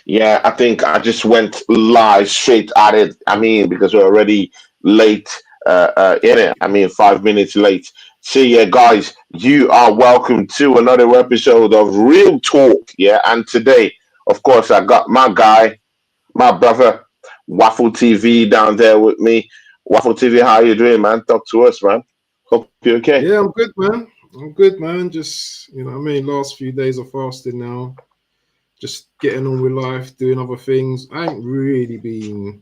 Yeah, I think I just went live straight at it. I mean, because we're already late in it. I mean, 5 minutes late. So, yeah, guys, you are welcome to another episode of Real Talk. Yeah, and today, of course, I got my guy, my brother, Waffle TV down there with me. Waffle TV, how you doing, man? Talk to us, man. Hope you're okay. Yeah, I'm good, man. I'm good, man. Just what I mean. Last few days of fasting now. Just getting on with life, doing other things. I ain't really been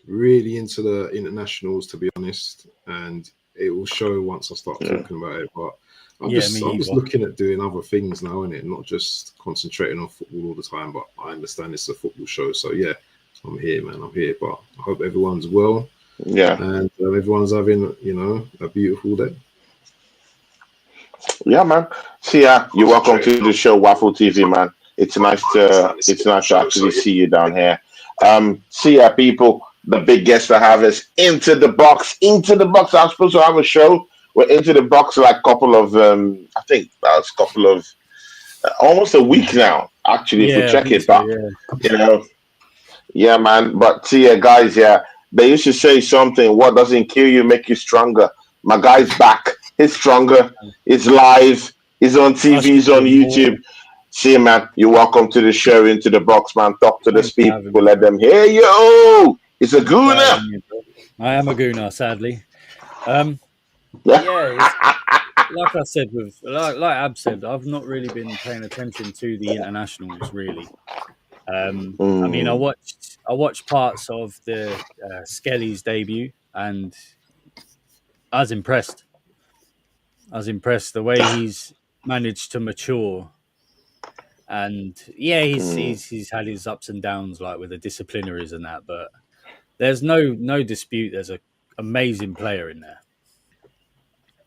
really into the internationals, to be honest, and it will show once I start Yeah. talking about it. But I'm Yeah, just me I'm just either. looking at doing other things now, innit? Not just concentrating on football all the time. But I understand it's a football show, so yeah, I'm here, man. I'm here. But I hope everyone's well Yeah. and everyone's having a beautiful day. Yeah, man. See ya. You're welcome to the show, Waffle TV, man. It's nice to actually see you down here. See ya, people. The big guest I have is Into the Box. Into the Box. I'm supposed to have a show. We're into the box like a couple of I think that's a couple of almost a week now, actually, if we Yeah, I check think it so. back. Yeah. You know, yeah, man. But see ya, guys, yeah. They used to say something, what doesn't kill you make you stronger. My guy's back. He's stronger. He's live. He's on I TV. should He's on feel more. YouTube. See you, man. You're welcome to the show, Into the Box, man. Talk to these Thanks for people. having me, Let bro. them hear you. It's a Thanks for gooner. having me, bro. I am a gooner, sadly. Um, Yeah. yeah, it's like I said with like Ab said, I've not really been paying attention to the internationals really. I mean, Mm, I watched parts of the Skelly's debut, and I was impressed. I was impressed the way he's managed to mature. And yeah, mm, he's had his ups and downs, like with the disciplinaries and that, but there's no dispute. There's a amazing player in there,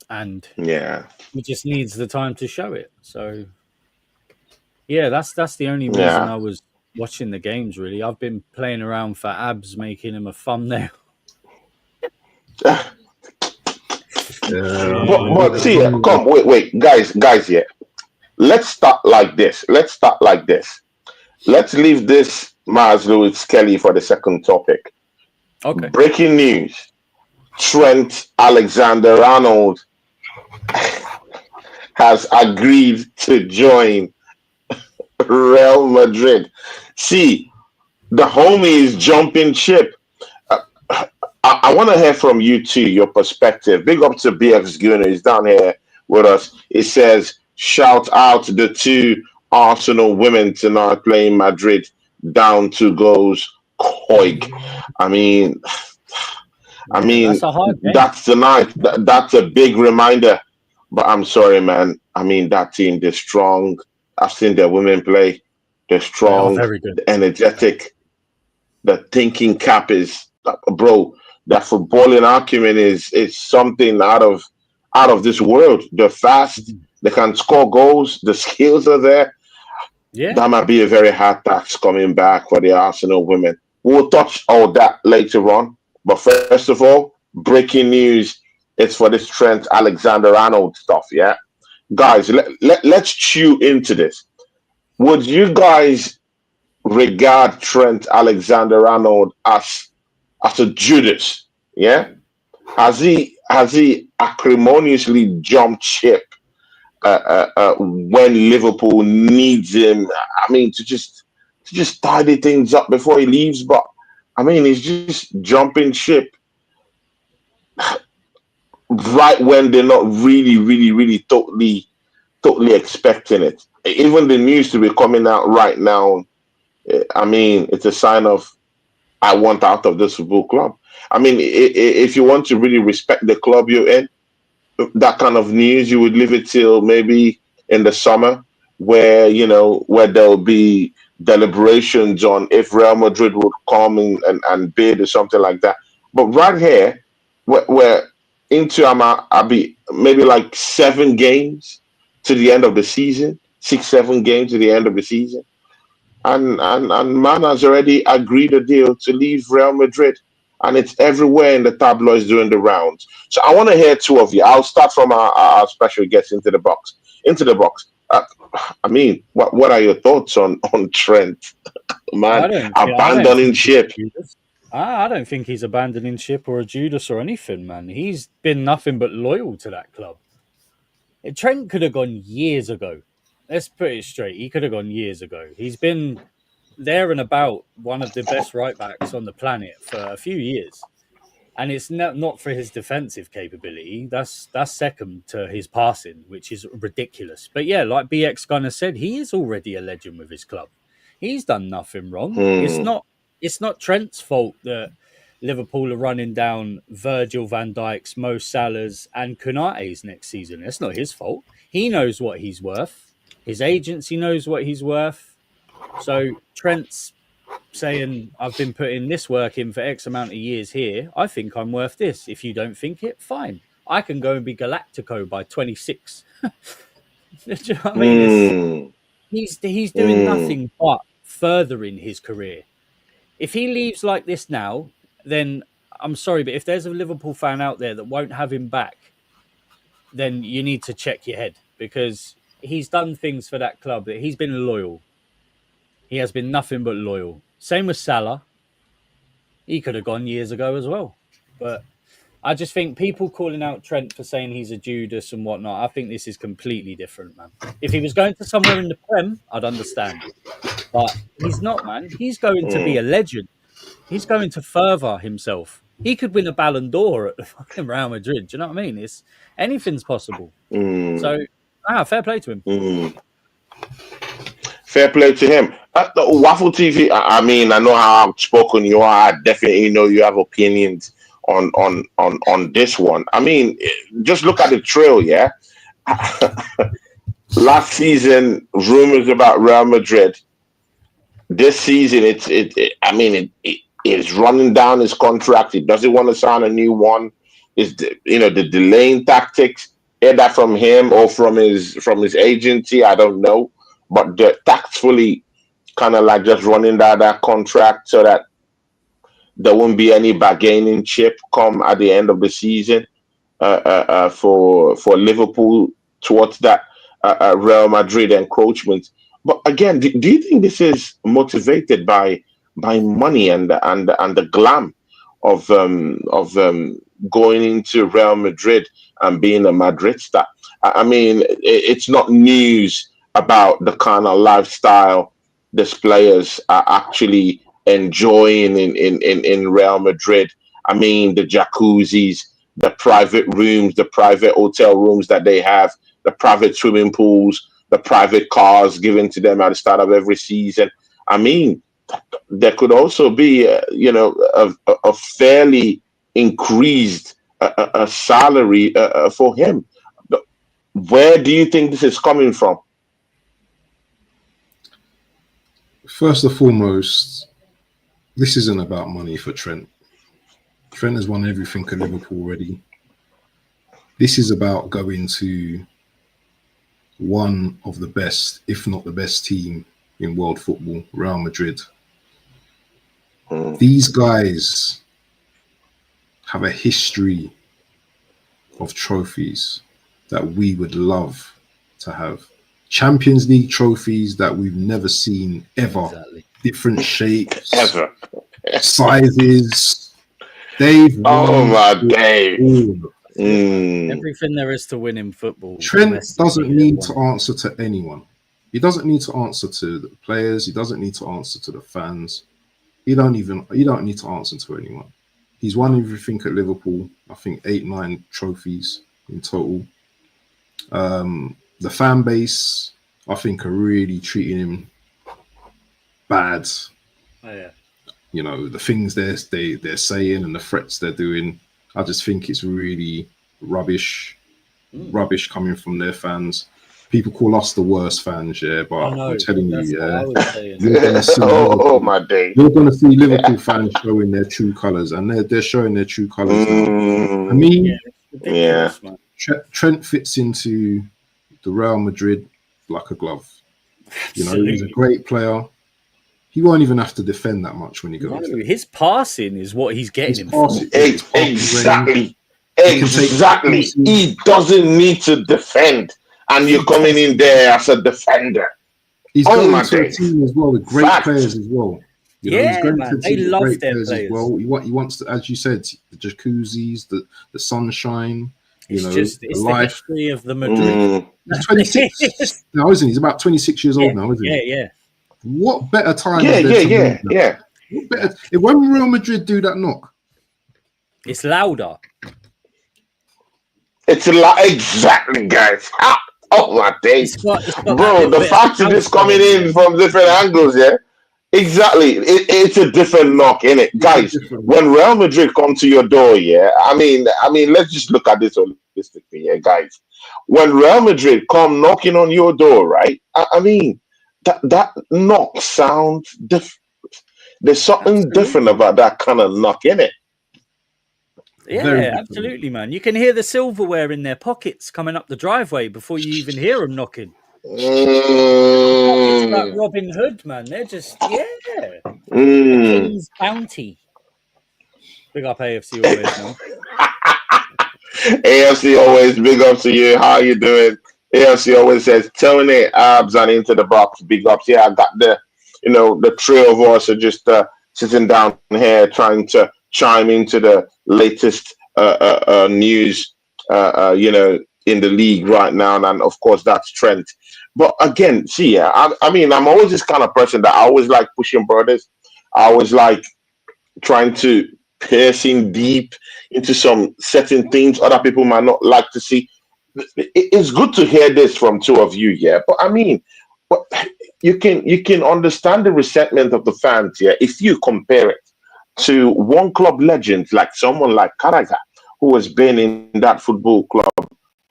and yeah. he just needs the time to show it. So yeah, that's the only reason Yeah. I was watching the games. Really, I've been playing around for Abs, making him a thumbnail. Yeah, But I'm Yeah, but with see, you. come, wait, guys, yeah. Let's start like this. Let's start like this. Let's leave this Miles Lewis Kelly for the second topic. okay. Breaking news. Trent Alexander Arnold has agreed to join Real Madrid. See, the homie is jumping ship. Uh, I want to hear from you too, your perspective. Big up to BX Gunner. He's down here with us. It says, shout out to the two Arsenal women tonight playing Madrid down to goals. Koig. I mean, I Yeah, that's mean, a hard game. that's tonight. That's a big reminder. But I'm sorry, man. I mean, that team, they're strong. I've seen their women play. They're They are strong, very good. they're energetic. The thinking cap is, bro. That footballing acumen is something out of this world. They're fast. Mhm. They can score goals. The skills are there. Yeah, That might be a very hard task coming back for the Arsenal women. We'll touch all that later on. But first of all, breaking news. It's for this Trent Alexander Arnold stuff. Yeah, guys, let's chew into this. Would you guys regard Trent Alexander Arnold as a Judas? Yeah, has he acrimoniously jumped ship when Liverpool needs him? I mean, to just tidy things up before he leaves, but I mean, he's just jumping ship right when they're not really, really, really totally expecting it. Even the news to be coming out right now, I mean, it's a sign of I want out of this football club. I mean, if you want to really respect the club you're in, that kind of news, you would leave it till maybe in the summer, where there'll be deliberations on if Real Madrid would come and bid or something like that. But right here, we're into I'll be maybe like 7 games to the end of the season, 6, 7 games to the end of the season, and man has already agreed a deal to leave Real Madrid, and it's everywhere in the tabloids doing the rounds. So I want to hear two of you. I'll start from our special guest into the box. Into the box. I mean, what are your thoughts on Trent? Man, I don't abandoning think he's ship. a Judas. I don't think he's abandoning ship or a Judas or anything, man. He's been nothing but loyal to that club. Trent could have gone years ago. Let's put it straight. He could have gone years ago. He's been there and about one of the best right backs on the planet for a few years. And it's not for his defensive capability. That's second to his passing, which is ridiculous. But yeah, like BX kind of said, he is already a legend with his club. He's done nothing wrong. Hmm. It's not Trent's fault that Liverpool are running down Virgil van Dijk's, Mo Salah's, and Konate's next season. It's not his fault. He knows what he's worth. His agency knows what he's worth. So Trent's saying, I've been putting this work in for X amount of years here. I think I'm worth this. If you don't think it, fine. I can go and be Galactico by 26. Do you know what I mean? He's doing Hmm. nothing but furthering his career. If he leaves like this now, then I'm sorry, but if there's a Liverpool fan out there that won't have him back, then you need to check your head, because he's done things for that club that he's been loyal. He has been nothing but loyal. Same with Salah. He could have gone years ago as well. But I just think people calling out Trent for saying he's a Judas and whatnot, I think this is completely different, man. If he was going to somewhere in the Prem, I'd understand. But he's not, man. He's going to be Hmm. a legend. He's going to further himself. He could win a Ballon d'Or at the fucking Real Madrid. Do you know what I mean? It's anything's possible. Hmm. So, fair play to him. Hmm. Fair play to him. The Waffle TV. I mean, I know how outspoken you are. I definitely know you have opinions on this one. I mean, just look at the trail. Yeah, last season rumors about Real Madrid. This season, I mean, it's running down his contract. He doesn't want to sign a new one. Is the delaying tactics, either from him or from his agency? I don't know, but they're tactfully kind of like just running down that contract so that there won't be any bargaining chip come at the end of the season for Liverpool towards that Real Madrid encroachment. But again, do you think this is motivated by money and the glam of going into Real Madrid and being a Madrid star? I mean, it's not news about the kind of lifestyle these players are actually enjoying in Real Madrid. I mean, the jacuzzis, the private rooms, the private hotel rooms that they have, the private swimming pools, the private cars given to them at the start of every season. I mean, there could also be, a fairly increased a salary for him. Where do you think this is coming from? First and foremost, this isn't about money for Trent. Trent has won everything at Liverpool already. This is about going to one of the best, if not the best team in world football, Real Madrid. These guys have a history of trophies that we would love to have. Champions League trophies that we've never seen ever. Exactly. Different shapes, ever, sizes. They've won Dave. Everything there is to win in football. Trent doesn't need to answer to anyone. He doesn't need to answer to the players. He doesn't need to answer to the fans. You don't need to answer to anyone. He's won everything at Liverpool. I think 8-9 trophies in total. The fan base, I think, are really treating him bad. Oh yeah. You know, the things they're saying and the threats they're doing. I just think it's really rubbish coming from their fans. People call us the worst fans, yeah, but I'm telling you, yeah, you're going to see Liverpool fans showing their true colours, and they're showing their true colours now. I mean, Trent fits into the Real Madrid like a glove. You know, he's a great player. He won't even have to defend that much when he goes. No, his passing is what he's getting him from. Exactly. He doesn't need to defend. and you're coming in there as a defender. He's Oh going my to a days. team as well with great Fact. players as well. You know, he's Yeah, going man, to a they team with love great their players as players. well. He wants to, as you said, the jacuzzis, the sunshine. It's the just the life. history of the Madrid. He's 26 now, isn't he? He's about 26 years old now, isn't he? Yeah. What better time Yeah, is there to yeah. move that? What better? When Real Madrid do that knock, it's louder. It's exactly, guys. Oh my days, It's got that bro! little The bit of fact it is house coming going in from different angles, yeah. Exactly, it's a different knock, in it, guys. When Real Madrid come to your door, yeah. I mean, let's just look at this holistically, yeah, guys. When Real Madrid come knocking on your door, right? I mean, that knock sounds different. There's something different Absolutely. about that kind of knock, in it. Yeah, absolutely, man. You can hear the silverware in their pockets coming up the driveway before you even hear them knocking. It's like Robin Hood, man. They're just, the King's bounty. Big up AFC always, man. AFC always big ups to you. How you doing? AFC always says Tony Abs and into the box. Big ups. Yeah, I got the trio of us are just sitting down here trying to chime into the latest news. In the league right now, and of course that's Trent. But again, see, yeah, I mean, I'm always this kind of person that I always like pushing brothers. I always like trying to piercing deep into some certain things other people might not like to see. It's good to hear this from two of you, yeah. But I mean, but you can understand the resentment of the fans, yeah, if you compare it to one club legend like someone like Carragher, who has been in that football club,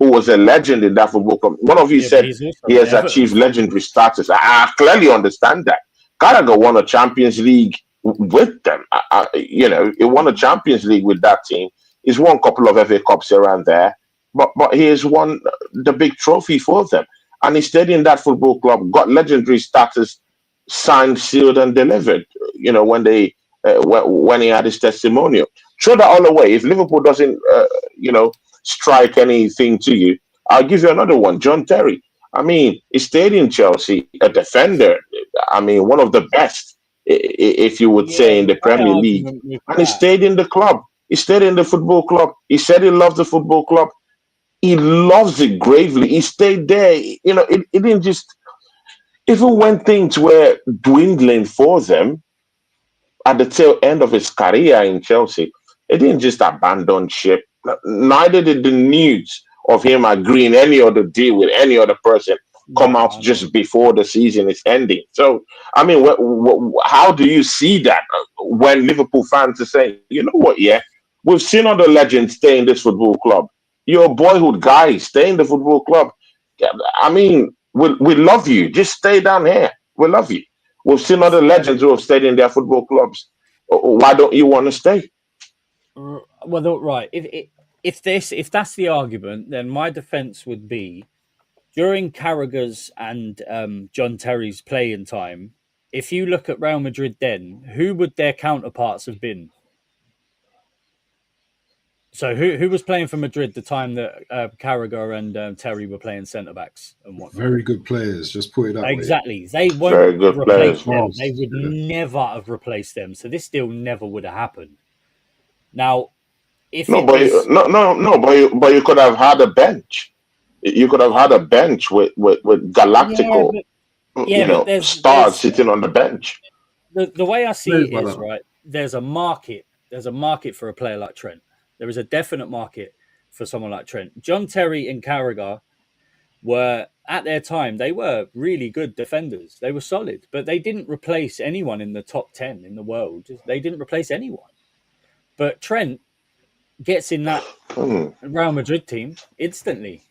who was a legend in that football club. One of you Yeah, but said he's he also at has achieved Everton. legendary status. I clearly understand that. Carragher won a Champions League with them. He won a Champions League with that team. He's won a couple of FA Cups here and there, but he has won the big trophy for them. And he stayed in that football club, got legendary status, signed, sealed, and delivered. When he had his testimonial. Throw that all away. If Liverpool doesn't, strike anything to you, I'll give you another one. John Terry. I mean, he stayed in Chelsea, a defender. I mean, one of the best, if you would say, Yeah, in the my Premier League. argument with And he that. stayed in the club. He stayed in the football club. He said he loved the football club. He loves it gravely. He stayed there. It didn't just, even when things were dwindling for them at the tail end of his career in Chelsea, he didn't just abandon ship. Neither did the news of him agreeing any other deal with any other person come out No. just before the season is ending. So, I mean, how do you see that when Liverpool fans are saying, you know what, yeah, we've seen other legends stay in this football club. You're a boyhood guy, stay in the football club. Yeah, I mean, we love you. Just stay down here. We love you. We've seen other legends who have stayed in their football clubs. Why don't you want to stay? Well, right. If that's the argument, then my defence would be during Carragher's and John Terry's playing time. If you look at Real Madrid, then who would their counterparts have been? So who was playing for Madrid the time that Carragher and Terry were playing centre backs and whatnot? very good players. Just put it that way. Exactly. They Very won't good replace players. them. They would never have replaced them. So this deal never would have happened. Now, if No, it but was you could have had a bench. You could have had a bench with yeah, Galactico, but stars sitting on the bench. the way I see Players it like is that. right. There's a market. There's a market for a player like Trent. There is a definite market for someone like Trent. John Terry and Carragher were at their time. They were really good defenders. They were solid, but they didn't replace anyone in the top 10 in the world. They didn't replace anyone. But Trent gets in that Hmm. Real Madrid team instantly.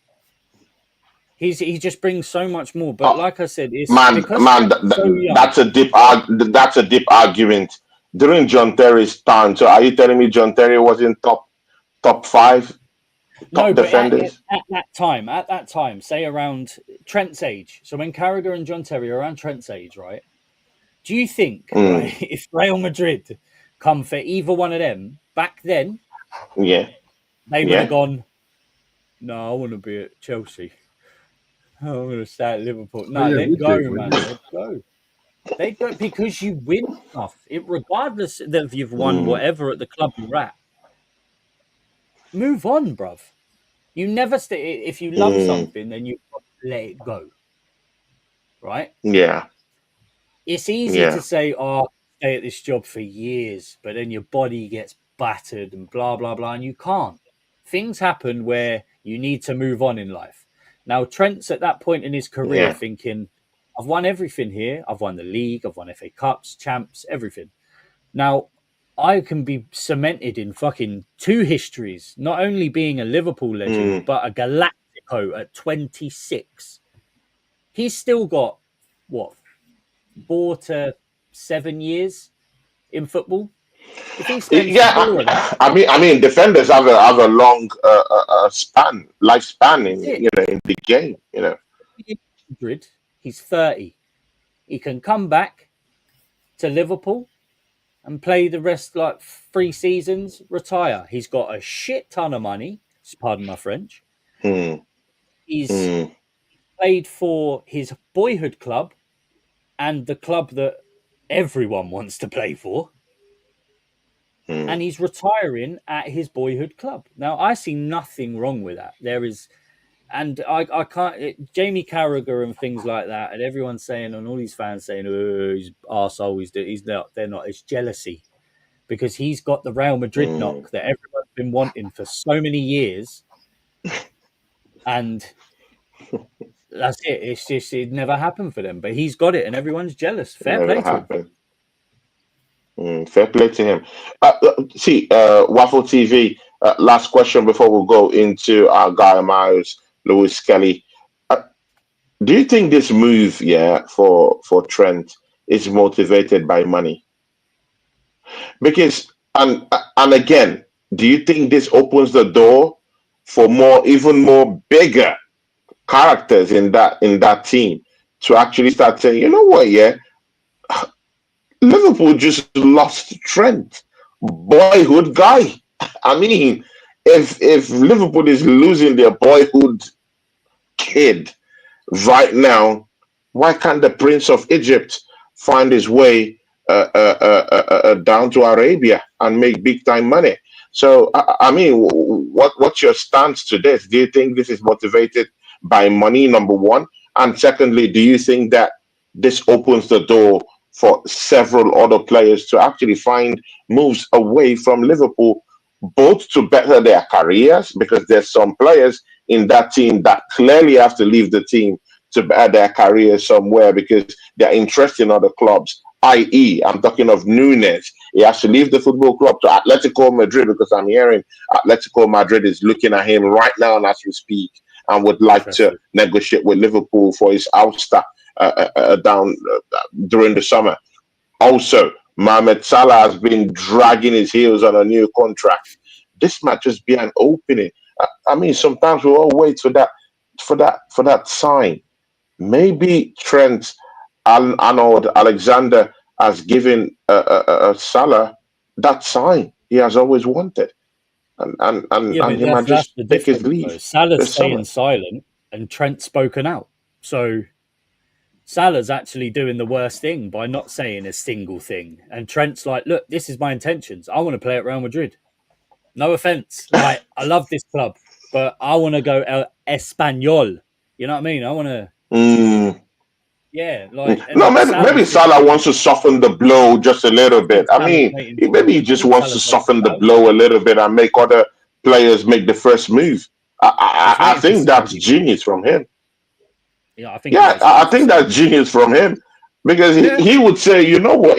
He just brings so much more. But Oh, like I said, it's man, because man, Trent's so young. that's a deep argument. During John Terry's time, so are you telling me John Terry was in top five, No, top but defenders? at that time, say around Trent's age. So when Carragher and John Terry are around Trent's age, right? Do you think, Mm, right, if Real Madrid come for either one of them back then, yeah, they would have yeah. gone, no, I want to be at Chelsea. I'm going to stay at Liverpool. Oh No, yeah, they'd would go, you? man. Wouldn't They'd go. They'd go because you win stuff. Regardless of you've won whatever at the club you're at. Move on, bruv. You never stay. If you love something, then you let it go, right? Yeah. It's easy Yeah. to say, "Oh, I'll stay at this job for years," but then your body gets battered and blah blah blah, and you can't. Things happen where you need to move on in life. Now, Trent's at that point in his career Yeah. thinking, "I've won everything here. I've won the league. I've won FA Cups, champs, everything. Now, I can be cemented in fucking two histories, not only being a Liverpool legend, but a Galactico at 26. He's still got, what, 4 to 7 years in football? If he spends Yeah, four of that, I mean, defenders have a long lifespan that's in it. in the game. Madrid, he's 30. He can come back to Liverpool and play the rest like 3 seasons, retire. He's got a shit ton of money. Pardon my French. Mm, He's mm, played for his boyhood club and the club that everyone wants to play for. And mm, he's retiring at his boyhood club. Now, I see nothing wrong with that. There is, and I can't, Jamie Carragher and things like that, and everyone's saying, and all these fans saying, oh, he's arsehole, he's not, they're not. It's jealousy because he's got the Real Madrid mm. knock that everyone's been wanting for so many years. And that's it. It's just, it never happened for them, but he's got it and everyone's jealous. Fair Never play to him. happened. Fair play to him. Waffle TV. Last question before we go into our guy Miles Lewis Kelly. Do you think this move, for Trent is motivated by money? Because and again, do you think this opens the door for even more bigger characters in that team to actually start saying, you know what, Liverpool just lost Trent, boyhood guy. I mean, if Liverpool is losing their boyhood kid right now, why can't the Prince of Egypt find his way down to Arabia and make big time money? So, I mean, what's your stance to this? Do you think this is motivated by money, number one? And secondly, do you think that this opens the door for several other players to actually find moves away from Liverpool, both to better their careers, because there's some players in that team that clearly have to leave the team to better their careers somewhere because they're interested in other clubs, i.e., I'm talking of Nunes. He has to leave the football club to Atletico Madrid because I'm hearing Atletico Madrid is looking at him right now as we speak and would like to negotiate with Liverpool for his ouster down during the summer. Also, Mohamed Salah has been dragging his heels on a new contract. This might just be an opening. I mean, sometimes we all wait for that sign. Maybe Trent Arnold Alexander has given Salah that sign he has always wanted, Yeah, and but he might that's just the take his difference, though. leave Salah's this summer. staying silent and Trent's spoken out. So Salah's actually doing the worst thing by not saying a single thing. And Trent's like, look, this is my intentions. I want to play at Real Madrid. No offense. Like, I love this club, but I want to go Espanol. You know what I mean? I want to, Mm. No, and maybe Salah's just Salah made, wants to soften the blow just a I little bit. think I Salah's mean, waiting maybe he I just think wants to Salah's waiting soften for the Saudi. blow a little bit and make other players make the first move. He's I waiting for think that's Saudi, man. genius from him. Yeah, I think he's Yeah, just I waiting for think that's Saudi. genius from him because he, Yeah. he would say, you know what,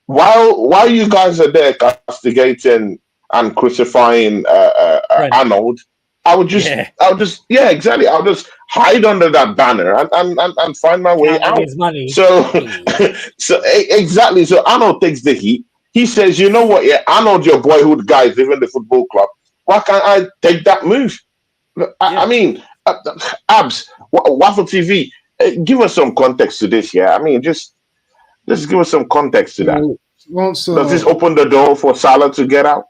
while you guys are there castigating and crucifying Trent. Arnold, I would just, Yeah. I would just, yeah, exactly. I'll just hide under that banner and find my way Counting out. his money. So, Yeah. exactly. So Arnold takes the heat. He says, you know what, Arnold, your boyhood guy is leaving the football club. Why can't I take that move? I Yeah. mean, Abs, Waffle TV, give us some context to this. Yeah, I mean, just give us some context to that. So to Does this answer open the door for Salah to get out?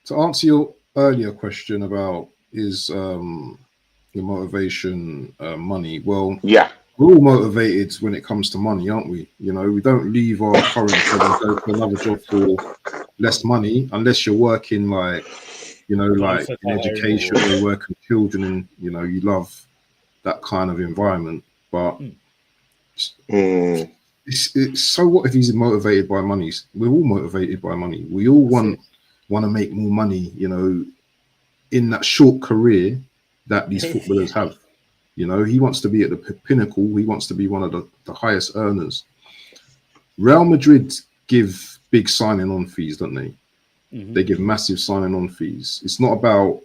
to answer your earlier question about is your motivation, money. Well, Yeah. we're all motivated when it comes to money, aren't we? You know, we don't leave our current job and go to another job for less money unless you're working like, you know, like Closer to in home education or or working with children and, you know, you love that kind of environment. But Mm. it's so what if he's motivated by money? We're all motivated by money. We all want to make more money, you know, in that short career that these footballers have. You know, he wants to be at the pinnacle. He wants to be one of the highest earners. Real Madrid give big signing on fees, don't they? They give massive signing on fees. It's not about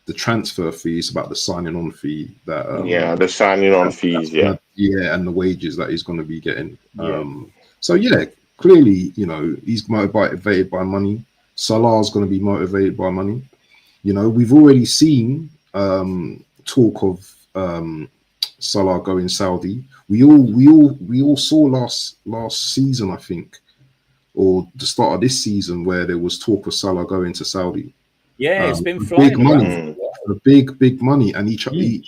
the transfer fee; it's about the signing on fee that Yeah, the signing on fees. Yeah. and the wages that he's going to be getting. Yeah. So yeah, clearly, you know, he's motivated by money. Salah's going to be motivated by money. You know, we've already seen talk of Salah going Saudi. We all saw last season, I think, or the start of this season, where there was talk of Salah going to Saudi. Yeah, it's been For flying big around. money, for big money, and he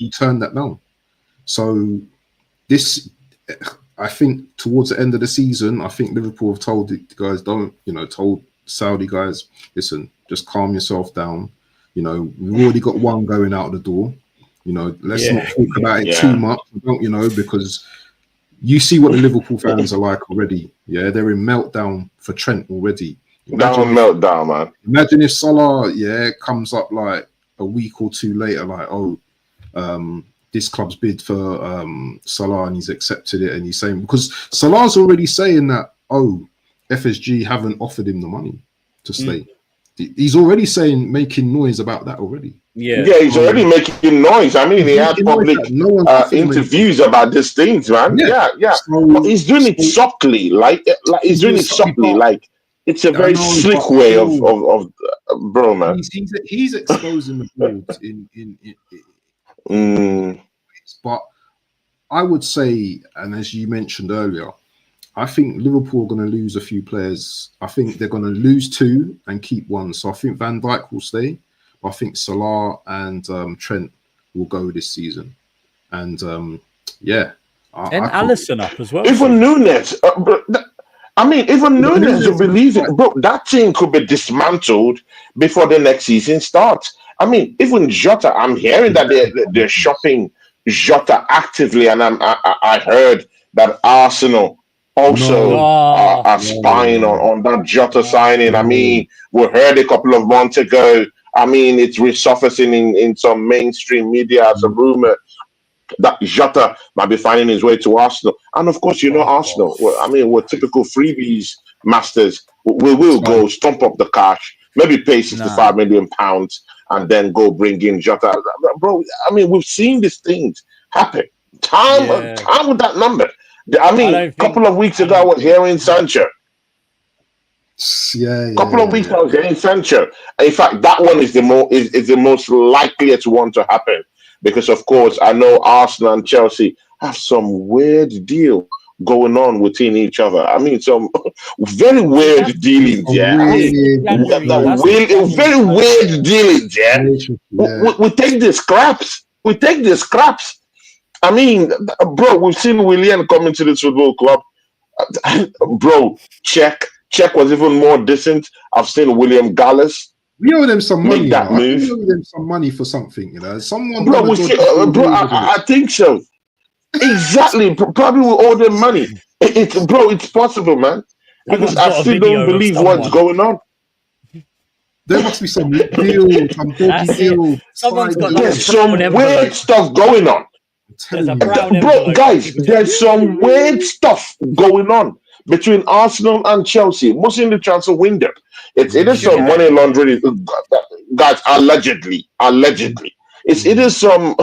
turned that down. So this, I think, towards the end of the season, I think Liverpool have told the guys, told Saudi guys, listen, just calm yourself down. You know, we've already got one going out the door. You know, let's not talk about it too much, you know, because you see what the Liverpool fans are like already. Yeah, they're in meltdown for Trent already. Meltdown, man. Imagine if Salah, comes up like a week or two later, like, this club's bid for Salah and he's accepted it, and he's saying, because Salah's already saying that, FSG haven't offered him the money to stay. He's already making noise about that already. Yeah, he's already making noise. I mean, he had public interviews about these things, man. Yeah. So, but he's doing it subtly, like he's doing it subtly, like it's a very slick way of bro, man. He's exposing the boards in but I would say, and as you mentioned earlier, I think Liverpool are going to lose a few players. I think they're going to lose two and keep one. So I think Van Dijk will stay. I think Salah and Trent will go this season. And and Alisson up as well. Even Nunes. Even Nunes, you believe it, bro. That team could be dismantled before the next season starts. I mean, even Jota. I'm hearing that they're shopping Jota actively, and I heard that Arsenal also are spying on that Jota signing. I mean, we heard a couple of months ago. I mean, it's resurfacing in some mainstream media as a rumor that Jota might be finding his way to Arsenal. And of course, Arsenal. We're typical freebies masters. We will go stomp up the cash, maybe pay £65 million, and then go bring in Jota. Bro, we've seen these things happen. Time with that number. A couple of weeks ago, I was hearing Sancho. Couple of weeks I was hearing Sancho. In fact, that one is the most likeliest one to happen. Because, of course, I know Arsenal and Chelsea have some weird deal going on within each other. I mean, some very weird dealings, very weird dealings, We take the scraps. I mean, bro, we've seen Willian come into this football club. Bro, Czech was even more decent. I've seen William Gallas. We owe them some money. We owe them some money for something, Someone. Bro, I think so. Exactly. Probably we owe them money. It's possible, man. Because I still don't believe what's going on. There must be some deal, some dodgy deal. There's some weird stuff going on. Bro, guys, there's some weird stuff going on between Arsenal and Chelsea, mostly in the transfer window. It is some money laundering, guys. Allegedly, it's either some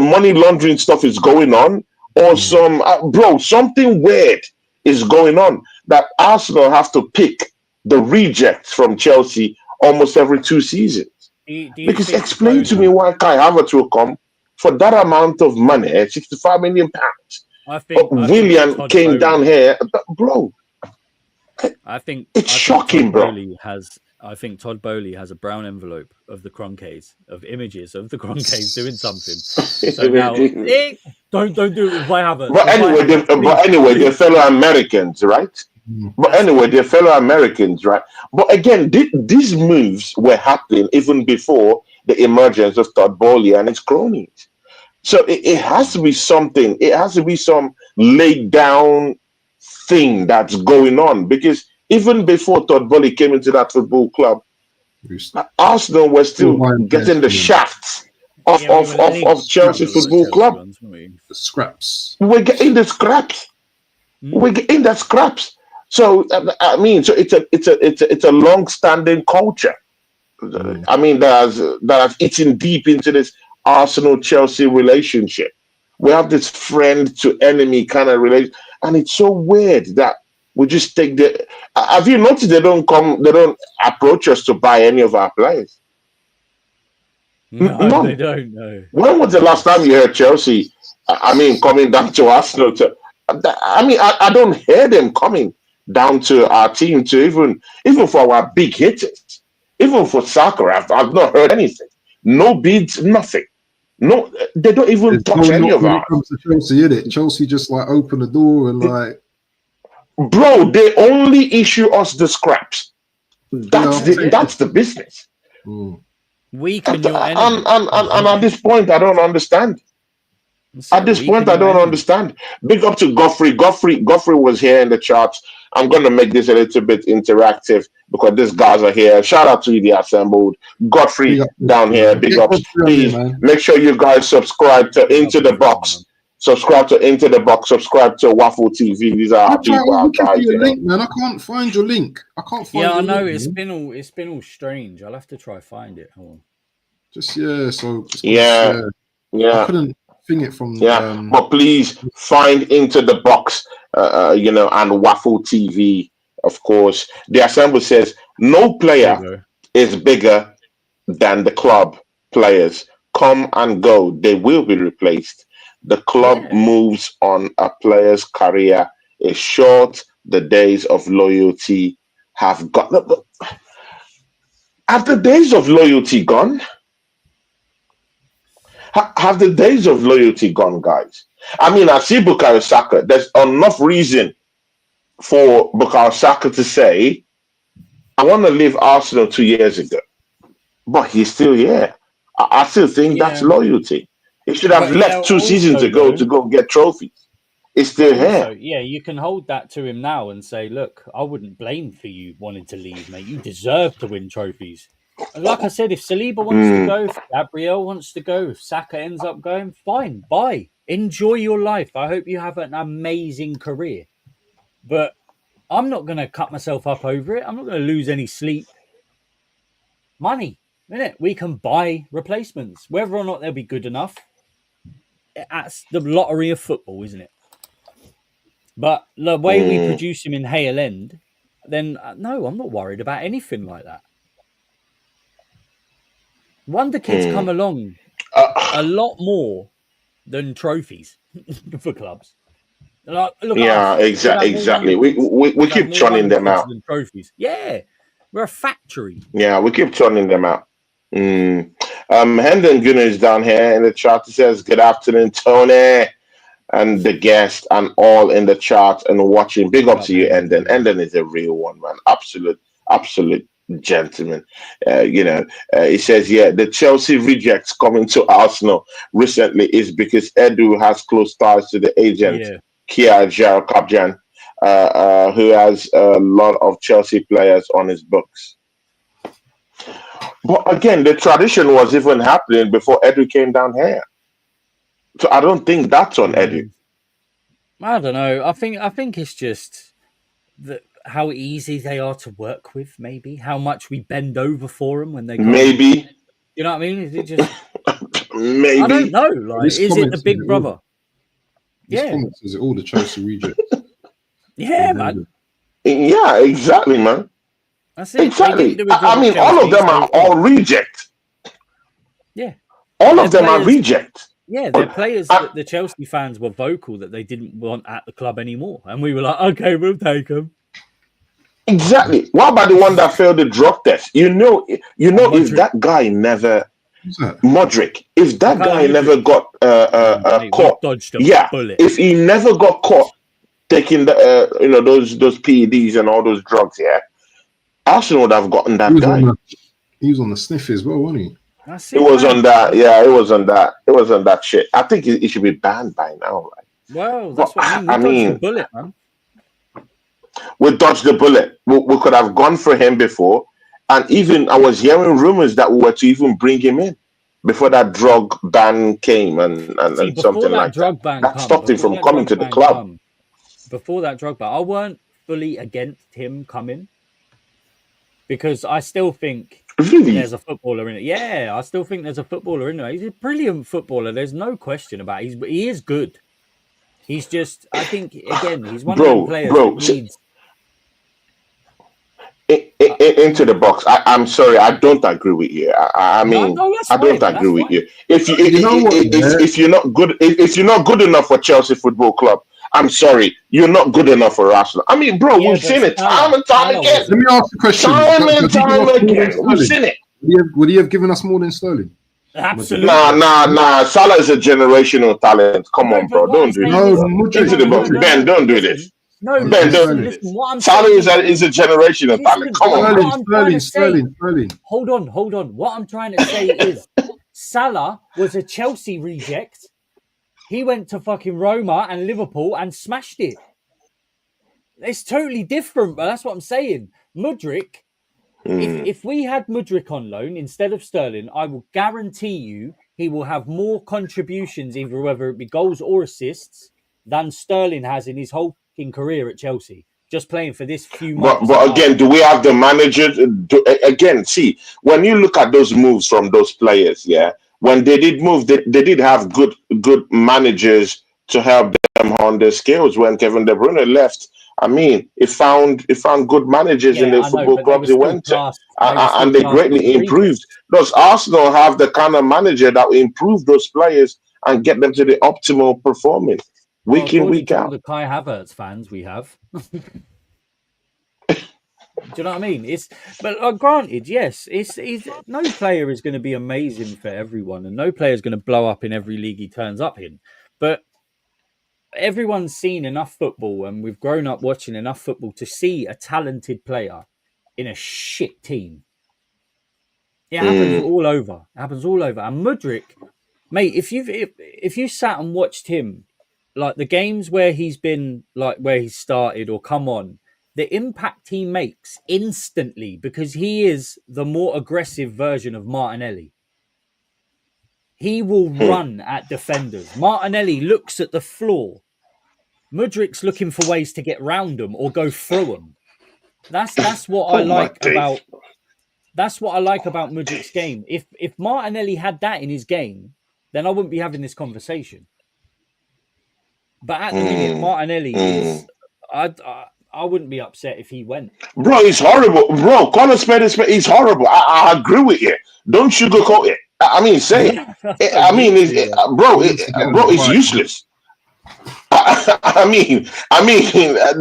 money laundering stuff is going on, or something weird is going on that Arsenal have to pick the rejects from Chelsea almost every 2 seasons. Because explain to me why Kai Havertz will come for that amount of money, £65 million. Willian came down here, bro. I think it's shocking, bro. Has I think Todd Bowley has a brown envelope of the Cronkays, of images of the Cronkays doing something. So now, don't do it with my Havertz. But anyway, they're fellow Americans, right? But That's anyway, it. they're fellow Americans, right? But again, these moves were happening even before the emergence of Todd Bowley and his cronies. So it has to be something. It has to be some laid down thing that's going on, because even before Todd Bowley came into that football club, Arsenal were still getting the shafts of Chelsea Football Club. The scraps. We're getting the scraps. We're getting the scraps. So I mean, so it's a long-standing culture. I mean, that has eaten deep into this Arsenal Chelsea relationship. We have this friend to enemy kind of relation, and it's so weird that we just take the. Have you noticed they don't approach us to buy any of our players? No, None. they don't. No. When was the last time you heard Chelsea? I mean, coming down to Arsenal to. I mean, I don't hear them coming down to our team to even for our big hitters, even for Saka. I've not heard anything. No bids, nothing. No, they don't even touch any of when ours. it comes to Chelsea, innit? Chelsea just like open the door and like. Bro, they only issue us the scraps. That's the business. Weaken your enemy. And at this point, I don't understand. At this point, I don't understand. Big up to Godfrey. Godfrey was here in the charts. I'm going to make this a little bit interactive because these guys are here. Shout out to the assembled. Godfrey down here. Big ups. Please make sure you guys subscribe to Into the Box. Subscribe to Into the Box. Subscribe to Waffle TV. These are our people, our guys. Your link, man. I can't find your link. I can't find. Yeah, I know. Link, it's been all strange. I'll have to try find it. Hold on. Just So yeah. I couldn't thing it from. But please find Into the Box. And Waffle TV, of course. The Assemble says no player is bigger than the club players. Come and go. They will be replaced. The club moves on. A player's career is short. The days of loyalty have gone. Have the days of loyalty gone? Have the days of loyalty gone, guys? I mean, I see Bukayo Saka. There's enough reason for Bukayo Saka to say, I want to leave Arsenal 2 years ago. But he's still here. I still think that's loyalty. He should have left 2 seasons ago to go get trophies. It's still here. Yeah, you can hold that to him now and say, look, I wouldn't blame for you wanting to leave, mate. You deserve to win trophies. And like I said, if Saliba wants to go, if Gabriel wants to go, if Saka ends up going, fine, bye. Enjoy your life. I hope you have an amazing career. But I'm not going to cut myself up over it. I'm not going to lose any sleep. Money, innit? We can buy replacements. Whether or not they'll be good enough, that's the lottery of football, isn't it? But the way we produce him in Hale End, then no, I'm not worried about anything like that. Wonder Kids come along a lot more than trophies for clubs. Like, look exactly. We keep churning them out. Trophies. Yeah, we're a factory. Yeah, we keep churning them out. Hendon Gunner is down here in the chat. He says, "Good afternoon, Tony, and the guest, and all in the chat and watching. Big up to you, Hendon. Hendon is a real one, man. Absolute gentleman. He says, the Chelsea rejects coming to Arsenal recently is because Edu has close ties to the agent Kia Jarokabjan, who has a lot of Chelsea players on his books. But again, the tradition was even happening before Edu came down here. So I don't think that's on Edu. I don't know. I think it's just that how easy they are to work with, maybe. How much we bend over for them when they come. Maybe. You know what I mean? Is it just... Maybe. I don't know. Like, is it the big brother? Is it all the Chelsea rejects? Yeah, man. Yeah, exactly, man. That's it. Exactly. I mean, all of them are all reject. Yeah. All of them are reject. Yeah, they're players that the Chelsea fans were vocal that they didn't want at the club anymore. And we were like, okay, we'll take them. Exactly. What about the one that failed the drug test? If Modric. that guy never Who's that? Modric, if that Callum guy Modric. never got Mate, we caught, dodged a yeah, bullet. if he never got caught taking the those PEDs and all those drugs, yeah, Arsenal would have gotten that guy. He was on the sniff as well, wasn't he? That's It it, was man. on that. Yeah, it was on that. It was on that shit. I think it should be banned by now, right? Well, But that's what I mean. We dodged the bullet, man. we dodged the bullet. We could have gone for him before, and even I was hearing rumors that we were to even bring him in before that drug ban came See, and before something that like that. drug ban That come, stopped him before from that coming to drug the ban club. come, before that drug ban, I weren't fully against him coming because I still think Really? there's a footballer in it. Yeah, I still think there's a footballer in there. He's a brilliant footballer. There's no question about it. He is good. He's just, I think, again, he's one of them players that needs. Into the box. I'm sorry, I don't agree with you. I mean, No, that's I don't fine. agree That's with fine. you. If you You know what? if you're not good, if you're not good enough for Chelsea Football Club, I'm sorry, you're not good enough for Arsenal. I mean, bro, Yeah, we've but seen it time and time Salah again. Let me ask a question. Time and Does he give us time more than again, we've Sterling? seen it. Would he have given us more than Sterling? Absolutely. Nah. Salah is a generational talent. Come No, on, but bro. what I'm Don't do saying this, No, is, bro. Into the box, Modric. Ben. Don't do Listen, this. no, I'll Ben, say don't do Sterling. this. listen. What I'm Salah saying is a generational talent. Come on, bro. what I'm trying to say. Sterling. Hold on. What I'm trying to say is, Salah was a Chelsea reject. He went to fucking Roma and Liverpool and smashed it. It's totally different, but that's what I'm saying. Mudryk, if we had Mudryk on loan instead of Sterling, I will guarantee you he will have more contributions, either whether it be goals or assists, than Sterling has in his whole career at Chelsea. Just playing for this few months. But again, do we have the manager? Again, see, when you look at those moves from those players, yeah, when they did move, they did have good managers to help them on their skills. When Kevin De Bruyne left, I mean, it found good managers in Yeah, the I know, football but they clubs were they still went to, classed. They were still and they classed as greatly improved. rejects. Does Arsenal have the kind of manager that will improve those players and get them to the optimal performance Well, week in, according week to all out? the Kai Havertz fans we have. Do you know what I mean? But granted, yes, it's no player is going to be amazing for everyone, and no player is going to blow up in every league he turns up in. But everyone's seen enough football, and we've grown up watching enough football to see a talented player in a shit team. It happens Mm, all over. It happens all over. And Mudryk, mate, if you sat and watched him, like the games where he's been, like where he started or come on, the impact he makes instantly because he is the more aggressive version of Martinelli. He will hmm. run at defenders. Martinelli looks at the floor. Mudryk's looking for ways to get round them or go through them. That's what I Oh my like days. about That's what I like about Mudryk's game. If Martinelli had that in his game, then I wouldn't be having this conversation. But at the minute, Mm, Martinelli is. mm. I wouldn't be upset if he went. Bro, it's horrible. Bro, call a spade a spade. It's horrible. I agree with you. Don't sugarcoat it. I mean, say it. I I don't mean, need to. He needs to get on bro, the it's bike. useless. I mean,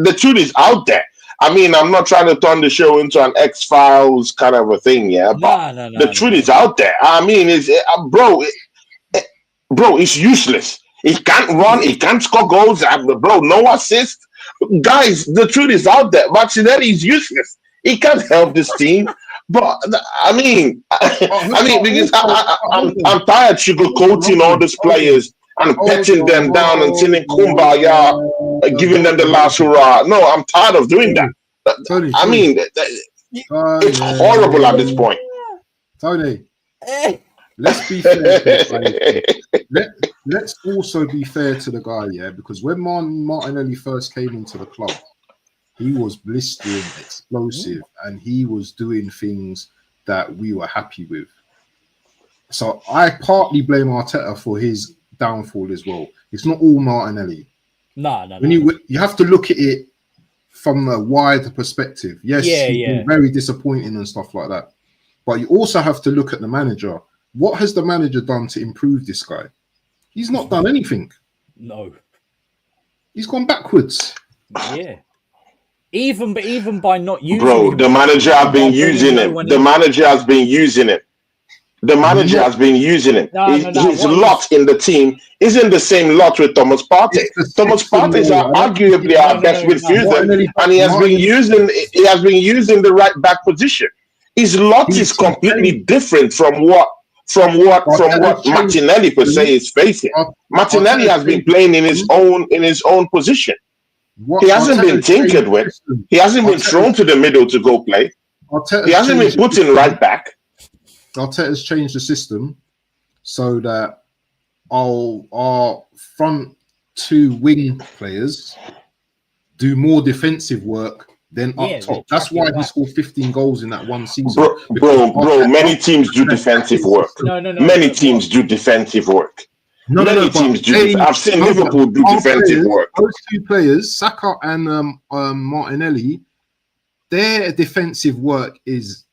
the truth is out there. I mean, I'm not trying to turn the show into an X Files kind of a thing, yeah. But No, no, the no, truth no, is no. out there. I mean, bro, it's useless. He can't run. He can't score goals. Bro, no assist. Guys, the truth is out there. Martinelli is useless. He can't help this team. But I mean, because I'm tired sugarcoating all these players and petting them down and singing kumbaya, giving them the last hurrah. No, I'm tired of doing that. I mean, it's horrible at this point. Tony, let's be fair to the guy. Let's also be fair to the guy, yeah, because when Martinelli first came into the club, he was blistering, explosive, and he was doing things that we were happy with. So I partly blame Arteta for his downfall as well. It's not all Martinelli. No. When you have to look at it from a wider perspective. Yes, he's been very disappointing and stuff like that. But you also have to look at the manager. What has the manager done to improve this guy? He's not done anything. No. He's gone backwards. Yeah. even by not using Bro, him, the manager has been using no him. one The in. manager has been using him. The manager has been using him. No. His What he's lot in the team isn't the same lot with Thomas Partey. It's the Thomas system, Partey is though. I don't think arguably it's our best midfielder, Martinelli. and he has been using the right back position. His lot is He's completely changed. different from what Arteta's changed Martinelli per the system. se is facing. Martinelli Arteta's has been changed the playing system. in his own position. He What hasn't been Arteta's changed tinkered the with. system. He hasn't been thrown to the middle to go play. He Arteta's hasn't been changed put the in system. right back. Arteta's changed the system so that our front two wing players do more defensive work than up top. That's why he scored 15 goals in that one season. Bro, many teams do defensive work. Many teams do defensive work. Many teams do. I've seen Liverpool do defensive work. Those two players, Saka and Martinelli, their defensive work is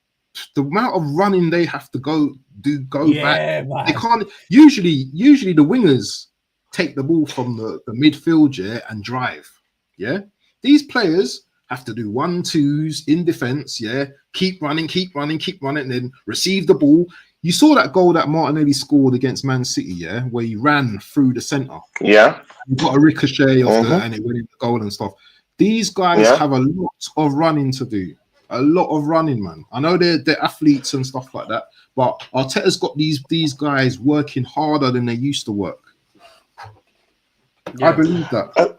the amount of running they have to go back. Man. They can't. Usually the wingers take the ball from the midfield, and drive. Yeah, these players have to do 1-2s in defense. Yeah, keep running, and then receive the ball. You saw that goal that Martinelli scored against Man City, where he ran through the center. Yeah, he got a ricochet off and it went into the goal and stuff. These guys have a lot of running to do. A lot of running, man. I know they're athletes and stuff like that, but Arteta's got these guys working harder than they used to work. I believe that.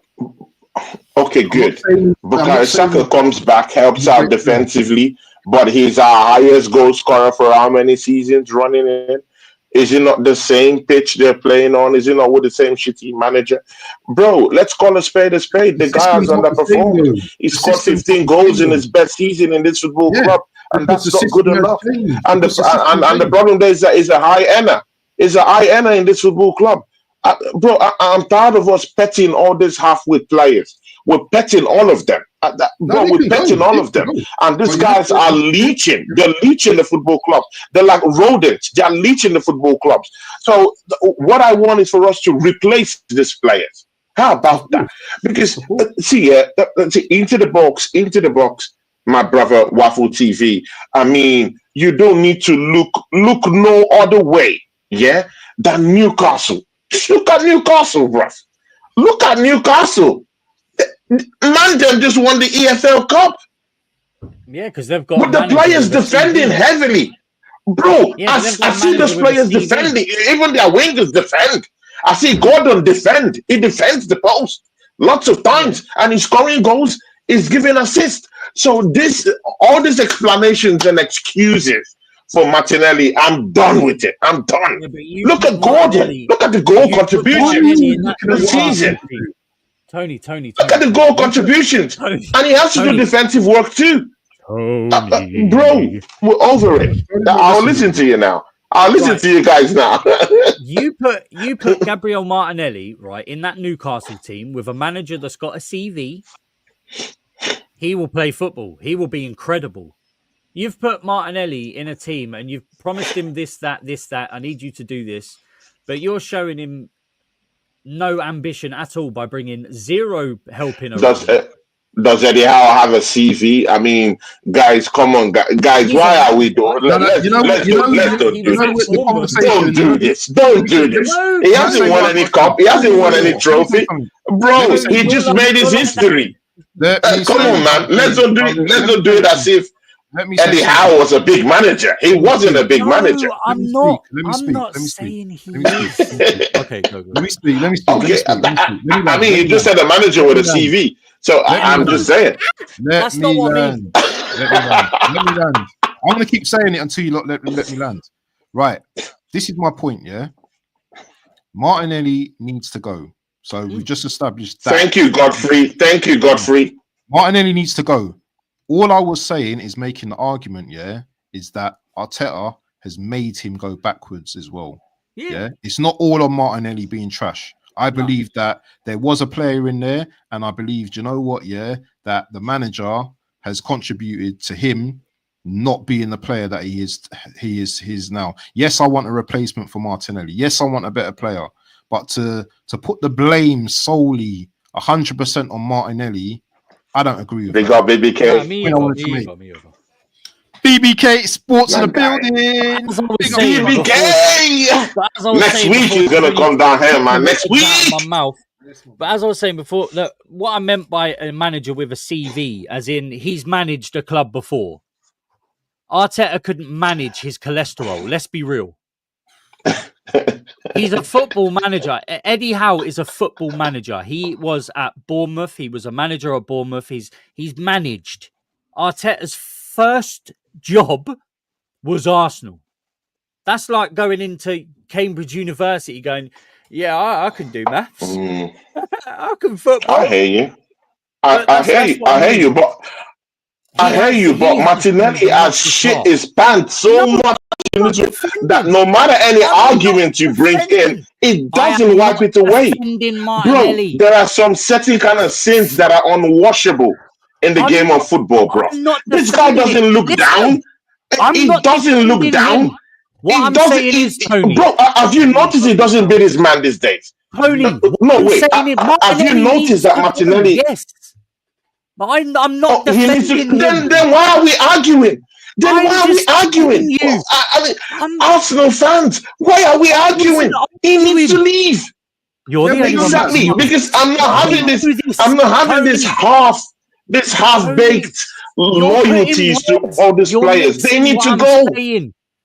Okay, good. Because Saka comes back, helps out defensively, but he's our highest goal scorer for how many seasons running in? Is it not the same pitch they're playing on? Is it not with the same shitty manager? Bro, let's call a spade a spade. The guy has underperformed. He scored 15 goals in his best season in this football club, and that's not good enough. And the problem there is that is a high earner. Is a high earner in this football club. Bro, I'm tired of us petting all these halfway players. We're petting all of them. We're petting all of them. And these guys are leeching. They're leeching the football club. They're like rodents. They're leeching the football clubs. So what I want is for us to replace these players. How about that? Because, into the box, my brother, Waffle TV. I mean, you don't need to look no other way, than Newcastle. Just look at Newcastle, bruv. Look at Newcastle. Man, them just won the EFL Cup. Yeah, because they've got with the players defending heavily, bro. I see those players defending. Even their wingers defend. I see Gordon defend. He defends the post lots of times, and he's scoring goals. He's giving assists. So all these explanations and excuses for Martinelli, I'm done with it. I'm done. Look at Gordon. Look at the goal contribution this season. Tony. Look at the goal contributions. And he has to do defensive work too. Bro, we're over it. I'll listen to you now. I'll listen to you guys now. you put Gabriel Martinelli, right, in that Newcastle team with a manager that's got a CV. He will play football. He will be incredible. You've put Martinelli in a team and you've promised him this, that. I need you to do this. But you're showing him no ambition at all by bringing zero help in. Does Eddie Howe have a CV? I mean, guys, come on, guys. Why are we doing? Let's don't do this. Don't do this. He hasn't won any cup. He hasn't won any trophy, bro. He just made his history. Come on, man. Let's not do it as if Eddie Howe was a big manager. He wasn't a big manager. I'm not saying he is. Okay, go. Let me speak. I mean, you just said a manager with a CV. So I'm just saying. That's not what I mean. Let me land. I'm going to keep saying it until you let me land. Right. This is my point, Martinelli needs to go. So we've just established that. Thank you, Godfrey. Martinelli needs to go. All I was saying is making the argument, is that Arteta has made him go backwards as well. Yeah. It's not all on Martinelli being trash. I believe that there was a player in there, and I believe, that the manager has contributed to him not being the player that he is now. Yes, I want a replacement for Martinelli. Yes, I want a better player. But to put the blame solely 100% on Martinelli, I don't agree with They that. got BBK. Nah, me We know either, what to me make. either, me either. BBK Sports in the That guy. building. As I was Big up saying brother. BBK. But as I was Next saying week before, he's gonna really come down here, took man. the Next words out of my week. mouth. But as I was saying before, look, what I meant by a manager with a CV, as in he's managed a club before. Arteta couldn't manage his cholesterol. Let's be real. He's a football manager. Eddie Howe is a football manager. He was at Bournemouth. He was a manager at Bournemouth. He's managed. Arteta's first job was Arsenal. That's like going into Cambridge University going, yeah, I can do maths. I can football. I hear you. But I hear that's you. what I I hear you, mean. but I hear you. But Martinelli has shit his pants so much that no matter any argument you bring in, it doesn't wipe it away. Bro, there are some certain kind of sins that are unwashable in the game of football, bro. This guy doesn't look down. He doesn't look down. What I'm saying is, Tony, bro, have you noticed he doesn't beat his man these days? Tony, no, wait. Have you noticed that Martinelli? Yes. But I'm not defending him. Then why are we arguing? Then why are we arguing? You. I mean, Arsenal fans, why are we arguing? He needs to leave. You're the only one. Exactly, because I'm not having this. I'm not having this half-baked loyalties to all these players. They need to go.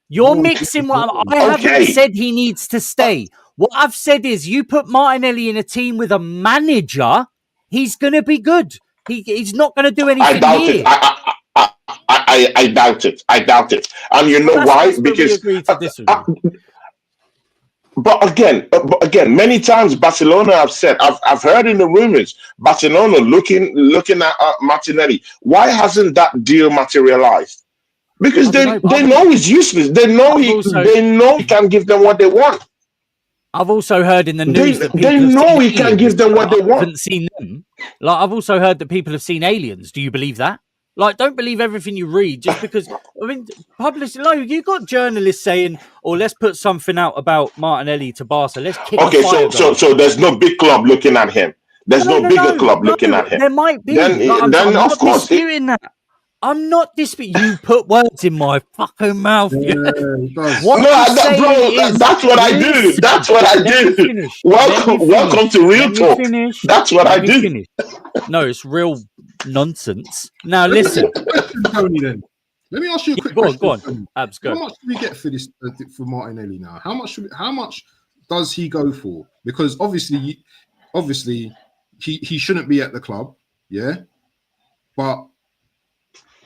You're mixing what I haven't said he needs to stay. What I've said is you put Martinelli in a team with a manager, he's going to be good. He's not going to do anything. I doubt it. I doubt it. I doubt it. And you know why? Because but again, many times Barcelona have said, I've heard in the rumors, Barcelona looking at Martinelli. Why hasn't that deal materialized? Because they know he's useless. They know he can give them what they want. I've also heard in the news that they know he can give them what they want. I haven't seen them. Like, I've also heard that people have seen aliens. Do you believe that? Like, don't believe everything you read just because. I mean, you got journalists saying, "Oh, let's put something out about Martinelli to Barca. Let's kick." Okay, so there's no big club looking at him. There's no bigger club looking at him. There might be. Then I'm of course, disputing that. I'm not disputing. You put words in my fucking mouth. Bro, that's what I do. That's what I do. Welcome to Real Talk. That's what I do. No, it's real nonsense. Now listen, Tony. Then let me ask you a quick question. Go on. Abs, go. How much do we get for this for Martinelli now? How much does he go for? Because obviously he shouldn't be at the club, yeah, but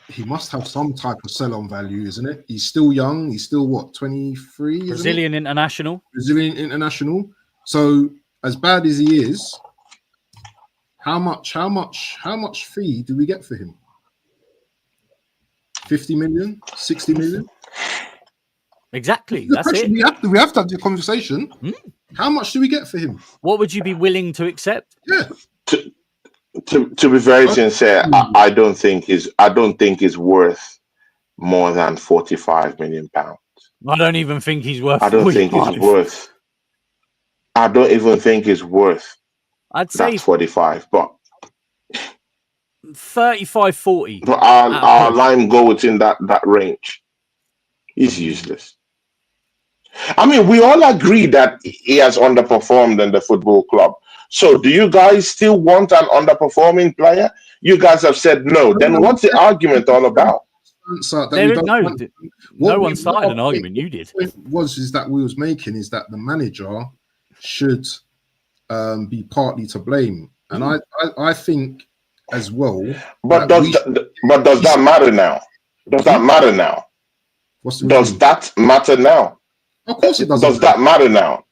he must have some type of sell-on value, isn't it? He's still young. He's still what, 23? Brazilian international. So as bad as he is, how much fee do we get for him? 50 million, 60 million? Exactly. That's it. We have to have the conversation. How much do we get for him? What would you be willing to accept? Yeah. To be very sincere, I don't think he's worth more than £45 million. I don't even think he's worth. I don't think he's worth. I don't even think he's worth. I'd say that's 45, but 35, 40. But our line go within that range. He's useless. I mean, we all agree that he has underperformed in the football club. So do you guys still want an underperforming player? You guys have said no. Then what's the argument all about? No one started an argument. You did. Is that we was making is that the manager should be partly to blame. And I think as well. But does that matter now? Does that matter now? Does that matter now? Of course it doesn't. Does that matter now?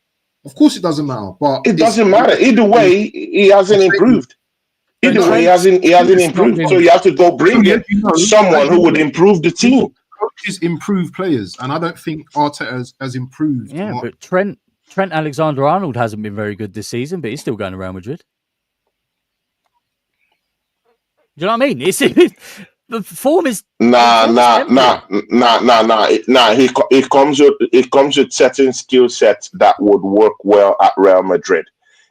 Of course it doesn't matter. But it doesn't matter. Either way, he hasn't improved. Either way, he hasn't improved. So you have to go bring in someone who would improve the team. Coaches improve players, and I don't think Arteta has improved. Yeah, but Trent Alexander-Arnold hasn't been very good this season, but he's still going around Madrid. Do you know what I mean? The form is nah. It comes with certain skill sets that would work well at Real Madrid.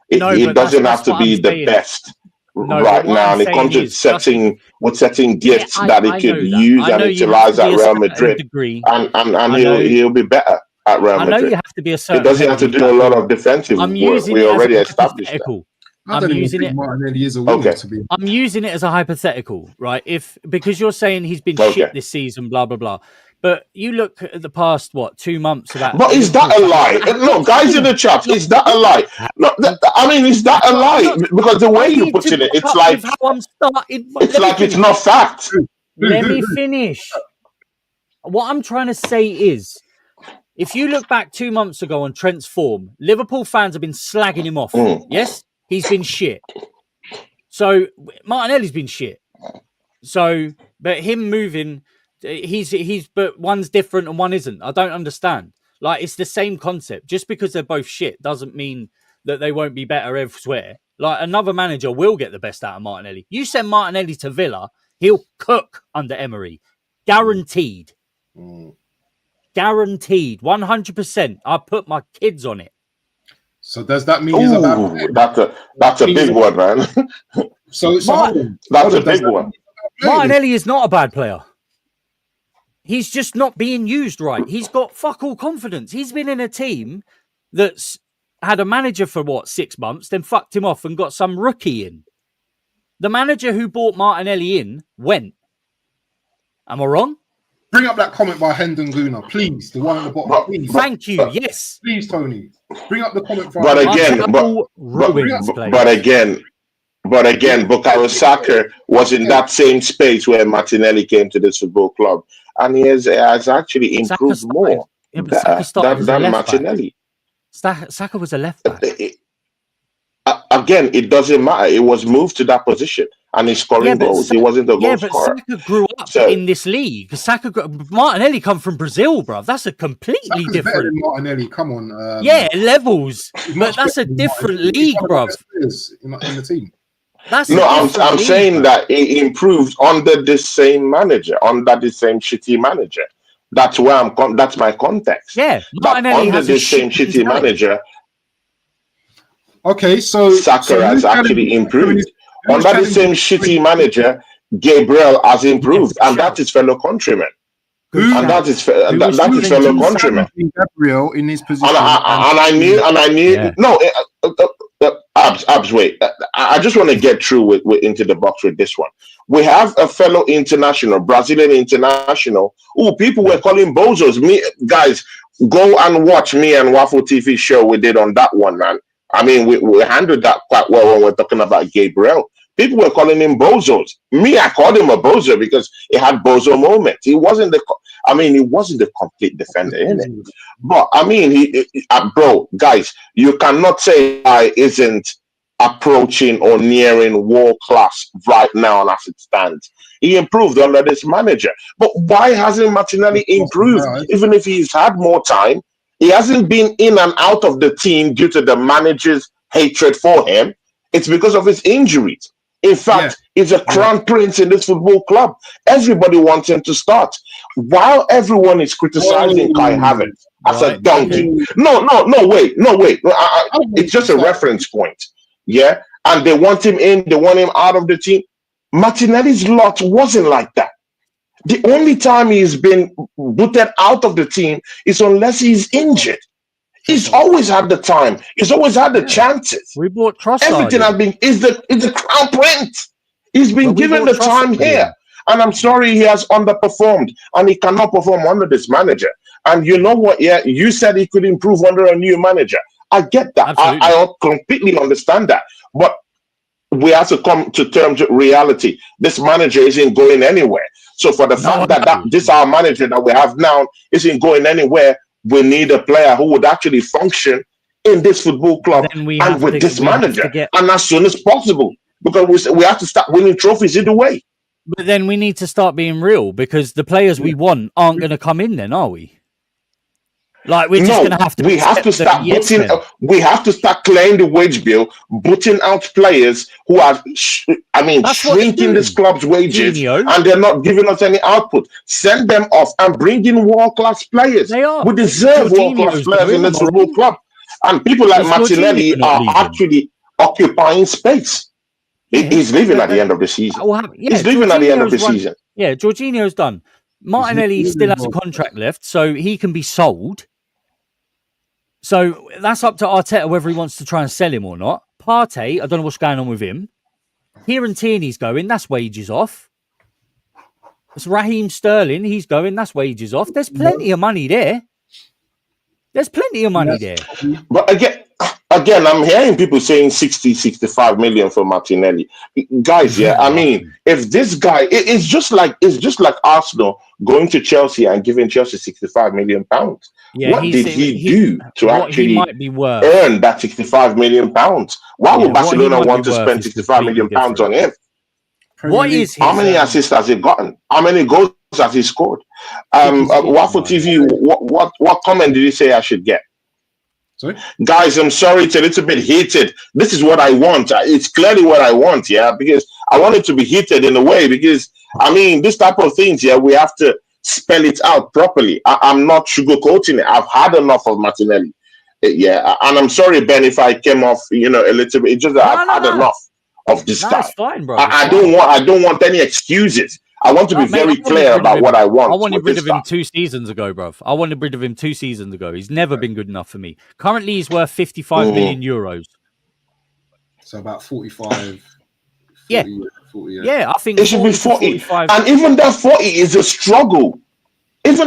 He doesn't have to be the best. No, but right what now, I'm and it saying comes is, with setting yeah, gifts that he I could know that. use I and know you have utilize to be at a Real certain Madrid, degree. and I know, he'll be better at Real I know you Madrid. have to be a He certain doesn't have to pedigree, do a but lot of defensive I'm work. using We it as a already established that. hypothetical. I I'm don't even using think it. Martinelli is a winger, Okay, to be I'm using it as a hypothetical, right? Because you're saying he's been okay. shit this season, blah blah blah. But you look at the past 2 months about But is Liverpool that a fans. lie? No, Look, guys in the chat, look, is that a lie? No, I mean, is that a lie? look, Because the way I you need put to it, back it's up like with how I'm starting. it's Let me like it's finish. not fact. Let me finish. What I'm trying to say is, if you look back 2 months ago on Trent's form, Liverpool fans have been slagging him off. Mm. Yes, he's been shit. So Martinelli's been shit. So, but him moving, but one's different and one isn't. I don't understand. Like, it's the same concept. Just because they're both shit doesn't mean that they won't be better elsewhere. Like, another manager will get the best out of Martinelli. You send Martinelli to Villa, he'll cook under Emery. Guaranteed. Guaranteed. 100%. I put my kids on it. So does that mean he's a bad Ooh, player? that's a big one, man. So hold on. That's Hold a on. Does big that one. mean he's a bad player then? Martinelli is not a bad player. He's just not being used right. He's got fuck all confidence. He's been in a team that's had a manager for 6 months, then fucked him off and got some rookie in. The manager who brought Martinelli in went. Am I wrong? Bring up that comment by Hendon Guna, please. The one at the bottom, But, please. Thank you. Yes. Please, Tony. Bring up the comment from. but again, Arsenal ruins but players. again, Bukayo Saka was in that same space where Martinelli came to this football club, and he has actually improved more Saka started as a than left back. Martinelli. Saka was a left back. Again, it doesn't matter. It was moved to that position, and he's scoring goals. He wasn't a goal scorer. Saka grew up in this league. Martinelli come from Brazil, bro. That's a completely Saka's different. better than Martinelli. Come on. Levels, but that's a different league, bro. In the team. I'm saying that he improved under this same manager, under the same shitty manager. That's where that's my context. Yeah, Martinelli under this same shitty manager. Okay, so Saka has actually improved. Under the same shitty manager, Gabriel has improved, and that is fellow countrymen. And that is fellow countrymen. Gabriel in his position, and I knew. Yeah. No, Abs, wait. I just want to get through with into the box with this one. We have a fellow international, Brazilian international, who people were calling bozos. Me guys, go and watch me and Waffle TV show we did on that one, man. I mean, we handled that quite well when we're talking about Gabriel. People were calling him bozos. Me, I called him a bozo because he had bozo moments. He wasn't the complete defender, innit? But I mean, bro, guys, you cannot say I isn't approaching or nearing world class right now as it stands. He improved under this manager. But why hasn't Martinelli improved? Even if he's had more time, he hasn't been in and out of the team due to the manager's hatred for him. It's because of his injuries. In fact, he's a crown prince in this football club. Everybody wants him to start. While everyone is criticizing Kai Havertz as a donkey. No, wait. It's just a reference point. Yeah? And they want him in, they want him out of the team. Martinelli's lot wasn't like that. The only time he's been booted out of the team is unless he's injured. He's always had the time. He's always had the chances. We bought Trossard. Everything has been is the crown prince. He's been given the time here. And I'm sorry he has underperformed. And he cannot perform under this manager. And you know what? Yeah, you said he could improve under a new manager. I get that. I completely understand that. But we have to come to terms with reality. This manager isn't going anywhere. So for the fact that this our manager that we have now isn't going anywhere, we need a player who would actually function in this football club and with this manager, and as soon as possible, because we have to start winning trophies either way. But then we need to start being real, because the players we want aren't going to come in then, are we? Like, we're just going to have to. We have to start booting. We have to start clearing the wage bill, booting out players who are, shrinking this club's wages, and they're not giving us any output. Send them off and bring in world-class players. We deserve world-class players in this football club, and people like Martinelli are actually occupying space. He's leaving at the end of the season. He's leaving at the end of the season. Yeah, Jorginho's done. Martinelli still has a contract left, so he can be sold. So that's up to Arteta whether he wants to try and sell him or not. Partey, I don't know what's going on with him. Kieran Tierney's going, that's wages off. It's Raheem Sterling, he's going, that's wages off. There's plenty of money there. There's plenty of money there. But again, I'm hearing people saying 60, 65 million for Martinelli. Guys, I mean, if this guy, it's just like Arsenal going to Chelsea and giving Chelsea 65 million pounds. Yeah, what did he do to actually earn that 65 million pounds? Why would Barcelona want to spend 65 million pounds on him? How many assists has he gotten? How many goals has he scored? Waffle TV, what comment did you say I should get? Sorry? Guys, I'm sorry, it's a little bit heated. This is what I want. It's clearly what I want, because I want it to be heated in a way, because, I mean, this type of things, we have to spell it out properly. I'm not sugarcoating it. I've had enough of Martinelli. And I'm sorry, Ben, if I came off, a little bit. It's just that I've had enough of this guy. It's fine, bro. I don't want any excuses. I want to be very clear about what I want. I wanted rid of him 2 seasons ago, bro. I wanted rid of him 2 seasons ago. He's never been good enough for me. Currently, he's worth 55 million euros. So about 45. 40, yeah, I think it should be 40. And even that 40 is a struggle. Because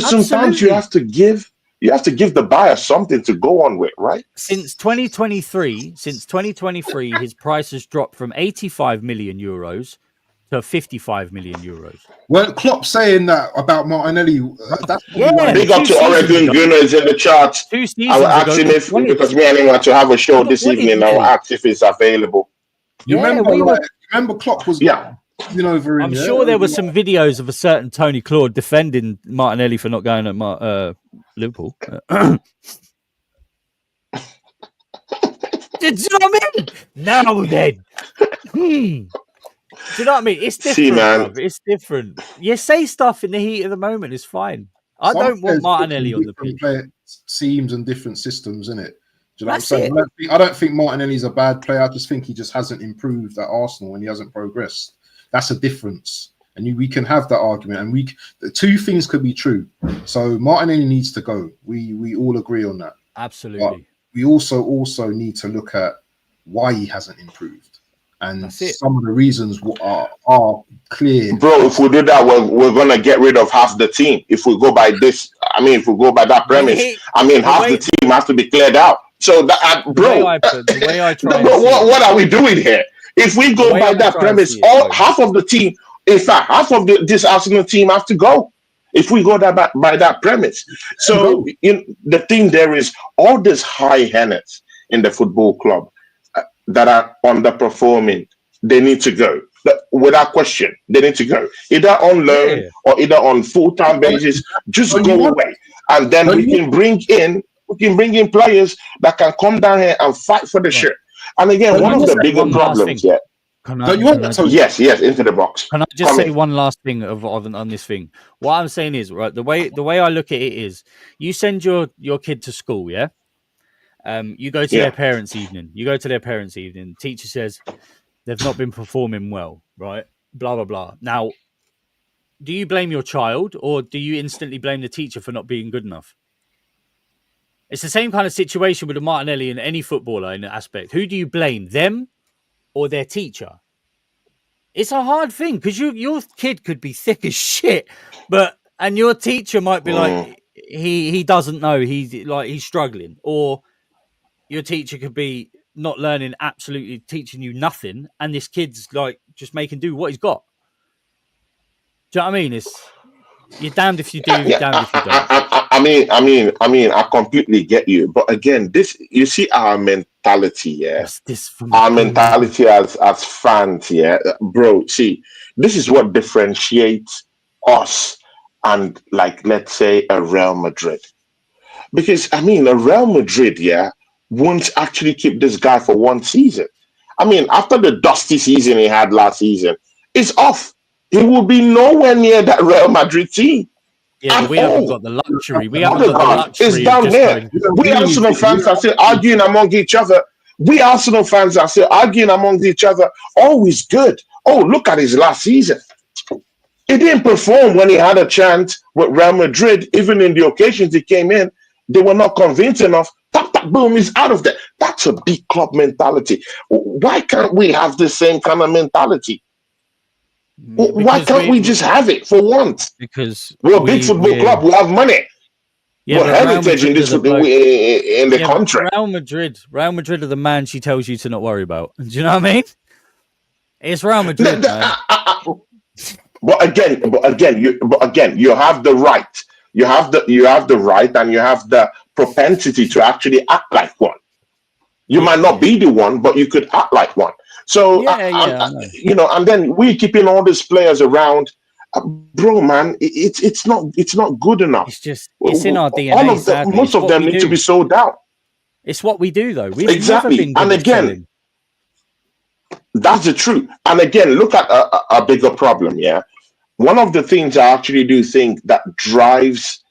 sometimes you have to give the buyer something to go on with, right? Since 2023, his price has dropped from 85 million euros to 55 million euros. Well, Klopp saying that about Martinelli. Big up to Oregon Gunners in the chat. 2 seasons I will ask him because me and him want to have a show this evening. I will ask if it's available. Remember Klopp was over. I'm sure there were some videos of a certain Tony Claude defending Martinelli for not going at Liverpool. Do you know what I mean? Now then. Do you know what I mean? It's different, bro. It's different. You say stuff in the heat of the moment, it's fine. I don't want Martinelli on the pitch. Teams and different systems, innit? Do you know what I'm saying? I don't think Martinelli's a bad player. I just think he just hasn't improved at Arsenal and he hasn't progressed. That's a difference. And we can have that argument. And the 2 things could be true. So Martinelli needs to go. We all agree on that. Absolutely. But we also need to look at why he hasn't improved. And some of the reasons are clear. Bro, if we do that, we're going to get rid of half the team. If we go by this, if we go by that premise, half the team has to be cleared out. So, the way I try what are we doing here? If we go by that premise, half of the team, in fact, half of this Arsenal team have to go. If we go by that premise. So, the thing there is, all these high hennets in the football club that are underperforming, they need to go. Without question, they need to go. Either on loan or either on full-time basis. Just go away. And then we can bring in players that can come down here and fight for the shirt. And again, one of the bigger problems, yes, into the box. Can I just say one last thing on this thing? What I'm saying is, right, the way I look at it is, you send your kid to school, yeah? You go to their parents' evening. The teacher says they've not been performing well, right? Blah, blah, blah. Now, do you blame your child or do you instantly blame the teacher for not being good enough? It's the same kind of situation with a Martinelli and any footballer in that aspect. Who do you blame, them or their teacher? It's a hard thing because your kid could be thick as shit, and your teacher might be like, he doesn't know, he's struggling, or your teacher could be not learning, absolutely teaching you nothing, and this kid's like just making do what he's got. Do you know what I mean? You're damned if you do, you're damned if you don't. I completely get you. But again, you see our mentality, our mentality as fans, bro. See, this is what differentiates us and, like, let's say a Real Madrid, because a Real Madrid, won't actually keep this guy for 1 season. After the dusty season he had last season, it's off. He will be nowhere near that Real Madrid team. Yeah, we haven't got the luxury. We haven't got the luxury. It's down there. We Arsenal fans are still arguing among each other. We Arsenal fans are still arguing amongst each other. Oh, he's good. Oh, look at his last season. He didn't perform when he had a chance with Real Madrid. Even in the occasions he came in, they were not convinced enough. Tap, tap, boom, he's out of there. That's a big club mentality. Why can't we have the same kind of mentality? Why can't we just have it for once? Because we're a big football club. We have money. Yeah, we're heritage in this in the country. Real Madrid are the man she tells you to not worry about. Do you know what I mean? It's Real Madrid, man. But again, you have the right. You have the right, and you have the propensity to actually act like one. You might not be the one, but you could act like one. So, and then we keeping all these players around, bro, man. It's not good enough. It's in our DNA. Most of them need to be sold out. It's what we do, though. We've exactly. Never been good and at again, selling. That's the truth. And again, look at a bigger problem. Yeah, one of the things I actually do think that drives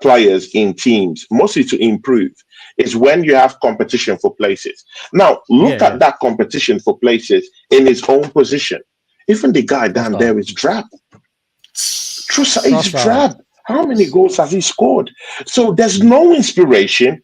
players in teams, mostly to improve, is when you have competition for places. Now, look at that competition for places in his own position. Even the guy down there is drab. He's drab. How many goals has he scored? So there's no inspiration.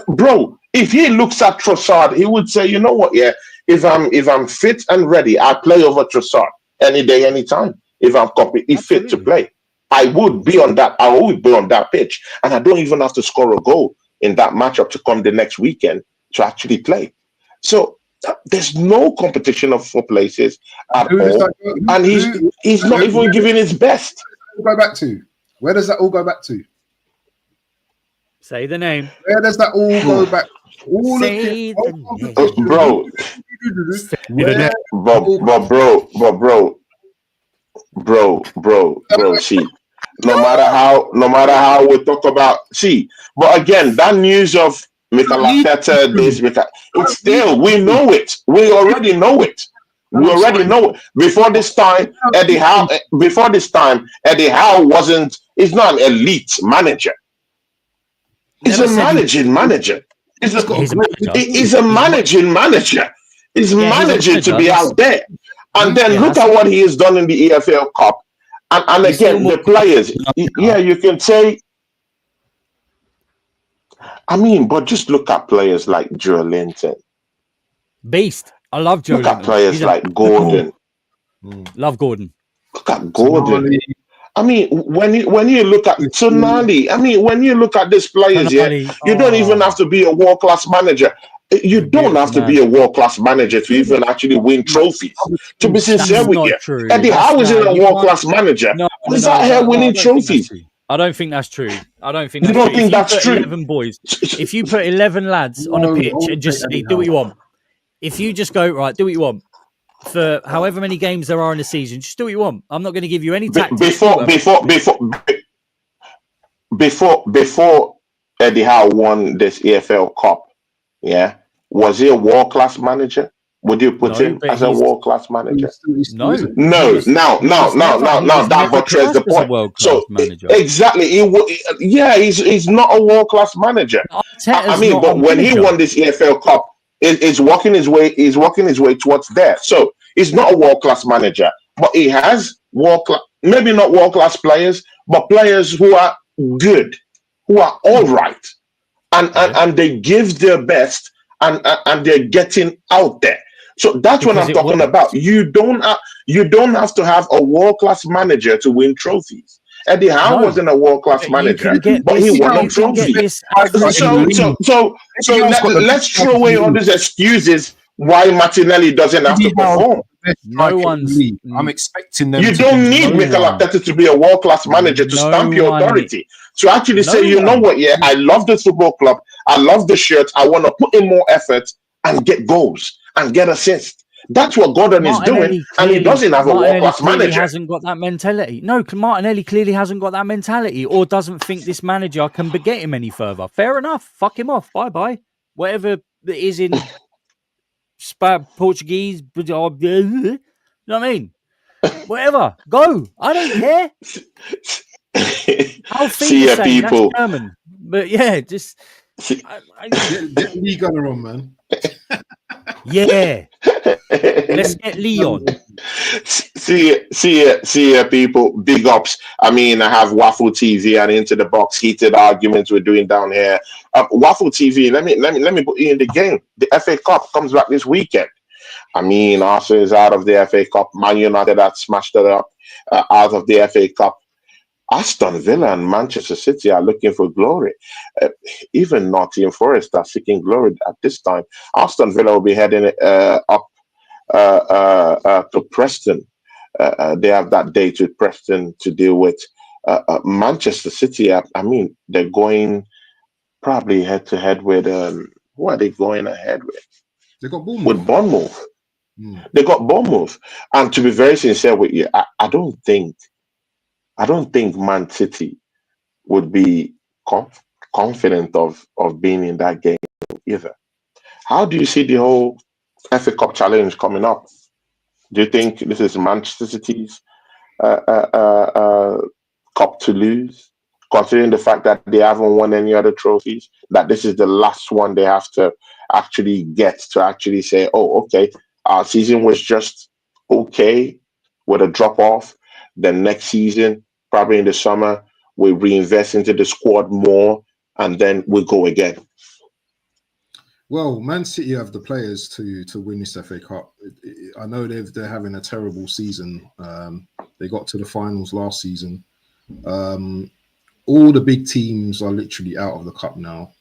Bro, if he looks at Trossard, he would say, you know what, yeah, if I'm fit and ready, I play over Trossard any day, anytime. If I'm completely fit to play, I would be on that. I would be on that pitch, and I don't even have to score a goal in that matchup to come the next weekend to actually play. So there's no competition for places at all, and he's not even giving his best. Go back to where does that all go back to? Say the name. Where does that all go back? Bro. See, no matter how we talk about, but again, that news of Mikel Arteta, it's still, we know it. We already know it. We already know it. Before this time, Eddie Howe he's not an elite manager. He's a managing manager. He's a managing manager. He's managing to be out there. And then look at what he has done in the EFL Cup. And again, the players, you can say, but just look at players like Joe Linton. Beast. I love Joe Linton. Look at players like Gordon. Love Gordon. Look at Gordon. When you look at Tonali, when you look at these players, you don't even have to be a world-class manager. You don't have to be a world-class manager to even actually win trophies. To be sincere with you, Eddie Howe isn't a world-class manager. He's out here winning trophies. I don't think that's true. I don't think that's true. You don't think that's true? 11 boys. If you put 11 lads on a pitch and just say, do what you want. If you just go, right, do what you want. For however many games there are in the season, just do what you want. I'm not going to give you any tactics. Before Eddie Howe won this EFL Cup, was he a world-class manager? Would you put him as a world-class manager? No. That betrays the point. So exactly, he's not a world-class manager. But when he won this EFL Cup, is walking his way towards there. So he's not a world-class manager, but he has maybe not world-class players, but players who are good, who are all right, and they give their best, and they're getting out there. So that's what I'm talking about. You don't have to have a world-class manager to win trophies. Eddie Howe wasn't a world-class manager, but he won a trophy. So let's throw away all these excuses why Martinelli doesn't have to perform. I'm expecting them. You don't need Mikel Arteta to be a world-class manager to stamp your authority. To actually say, you know what, I love this football club. I love the shirt. I want to put in more effort and get goals and get assists. That's what Gordon is doing, and he doesn't have a world-class manager. He hasn't got that mentality. No, Martinelli clearly hasn't got that mentality, or doesn't think this manager can get him any further. Fair enough. Fuck him off. Bye-bye. Whatever it is in Portuguese. You know what I mean? Whatever. Go. I don't care. I'll see ya, people. That's German. But yeah, just... Get Lee Gunner on, man. Yeah, let's get Leon. See, people, big ups. I mean, I have Waffle TV and Into the Box heated arguments we're doing down here. Waffle TV, let me put you in the game. The FA Cup comes back this weekend. I mean, Arsenal is out of the FA Cup. Man United had smashed it up out of the FA Cup. Aston Villa and Manchester City are looking for glory. Even Nottingham Forest are seeking glory at this time. Aston Villa will be heading up to Preston. They have that date with Preston to deal with. Manchester City, I mean, they're going probably head to head with who are they going ahead with? They got Bournemouth. With Bournemouth. They got Bournemouth. And to be very sincere with you, I don't think Man City would be confident of being in that game either. How do you see the whole FA Cup challenge coming up? Do you think this is Manchester City's cup to lose, considering the fact that they haven't won any other trophies, that this is the last one they have to actually get to actually say, oh, okay, our season was just okay with a drop off. Then next season, probably in the summer, we reinvest into the squad more, and then we go again. Well, Man City have the players to win this FA Cup. I know they're having a terrible season. They got to the finals last season. All the big teams are literally out of the cup now.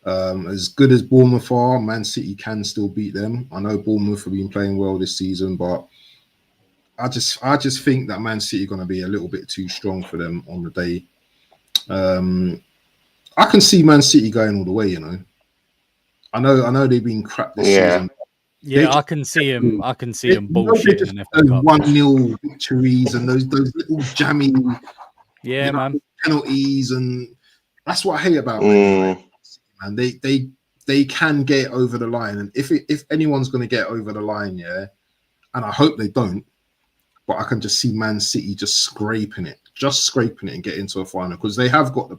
As good as Bournemouth are, Man City can still beat them. I know Bournemouth have been playing well this season, but I just think that Man City are going to be a little bit too strong for them on the day. I can see Man City going all the way, you know. I know they've been crap this season. Yeah, I can see him bullshitting an FA Cup. 1-0 victories and those little jammy man. penalties, and that's what I hate about Man. They can get over the line, and if anyone's going to get over the line, yeah, and I hope they don't, but I can just see Man City just scraping it and get into a final because they have got the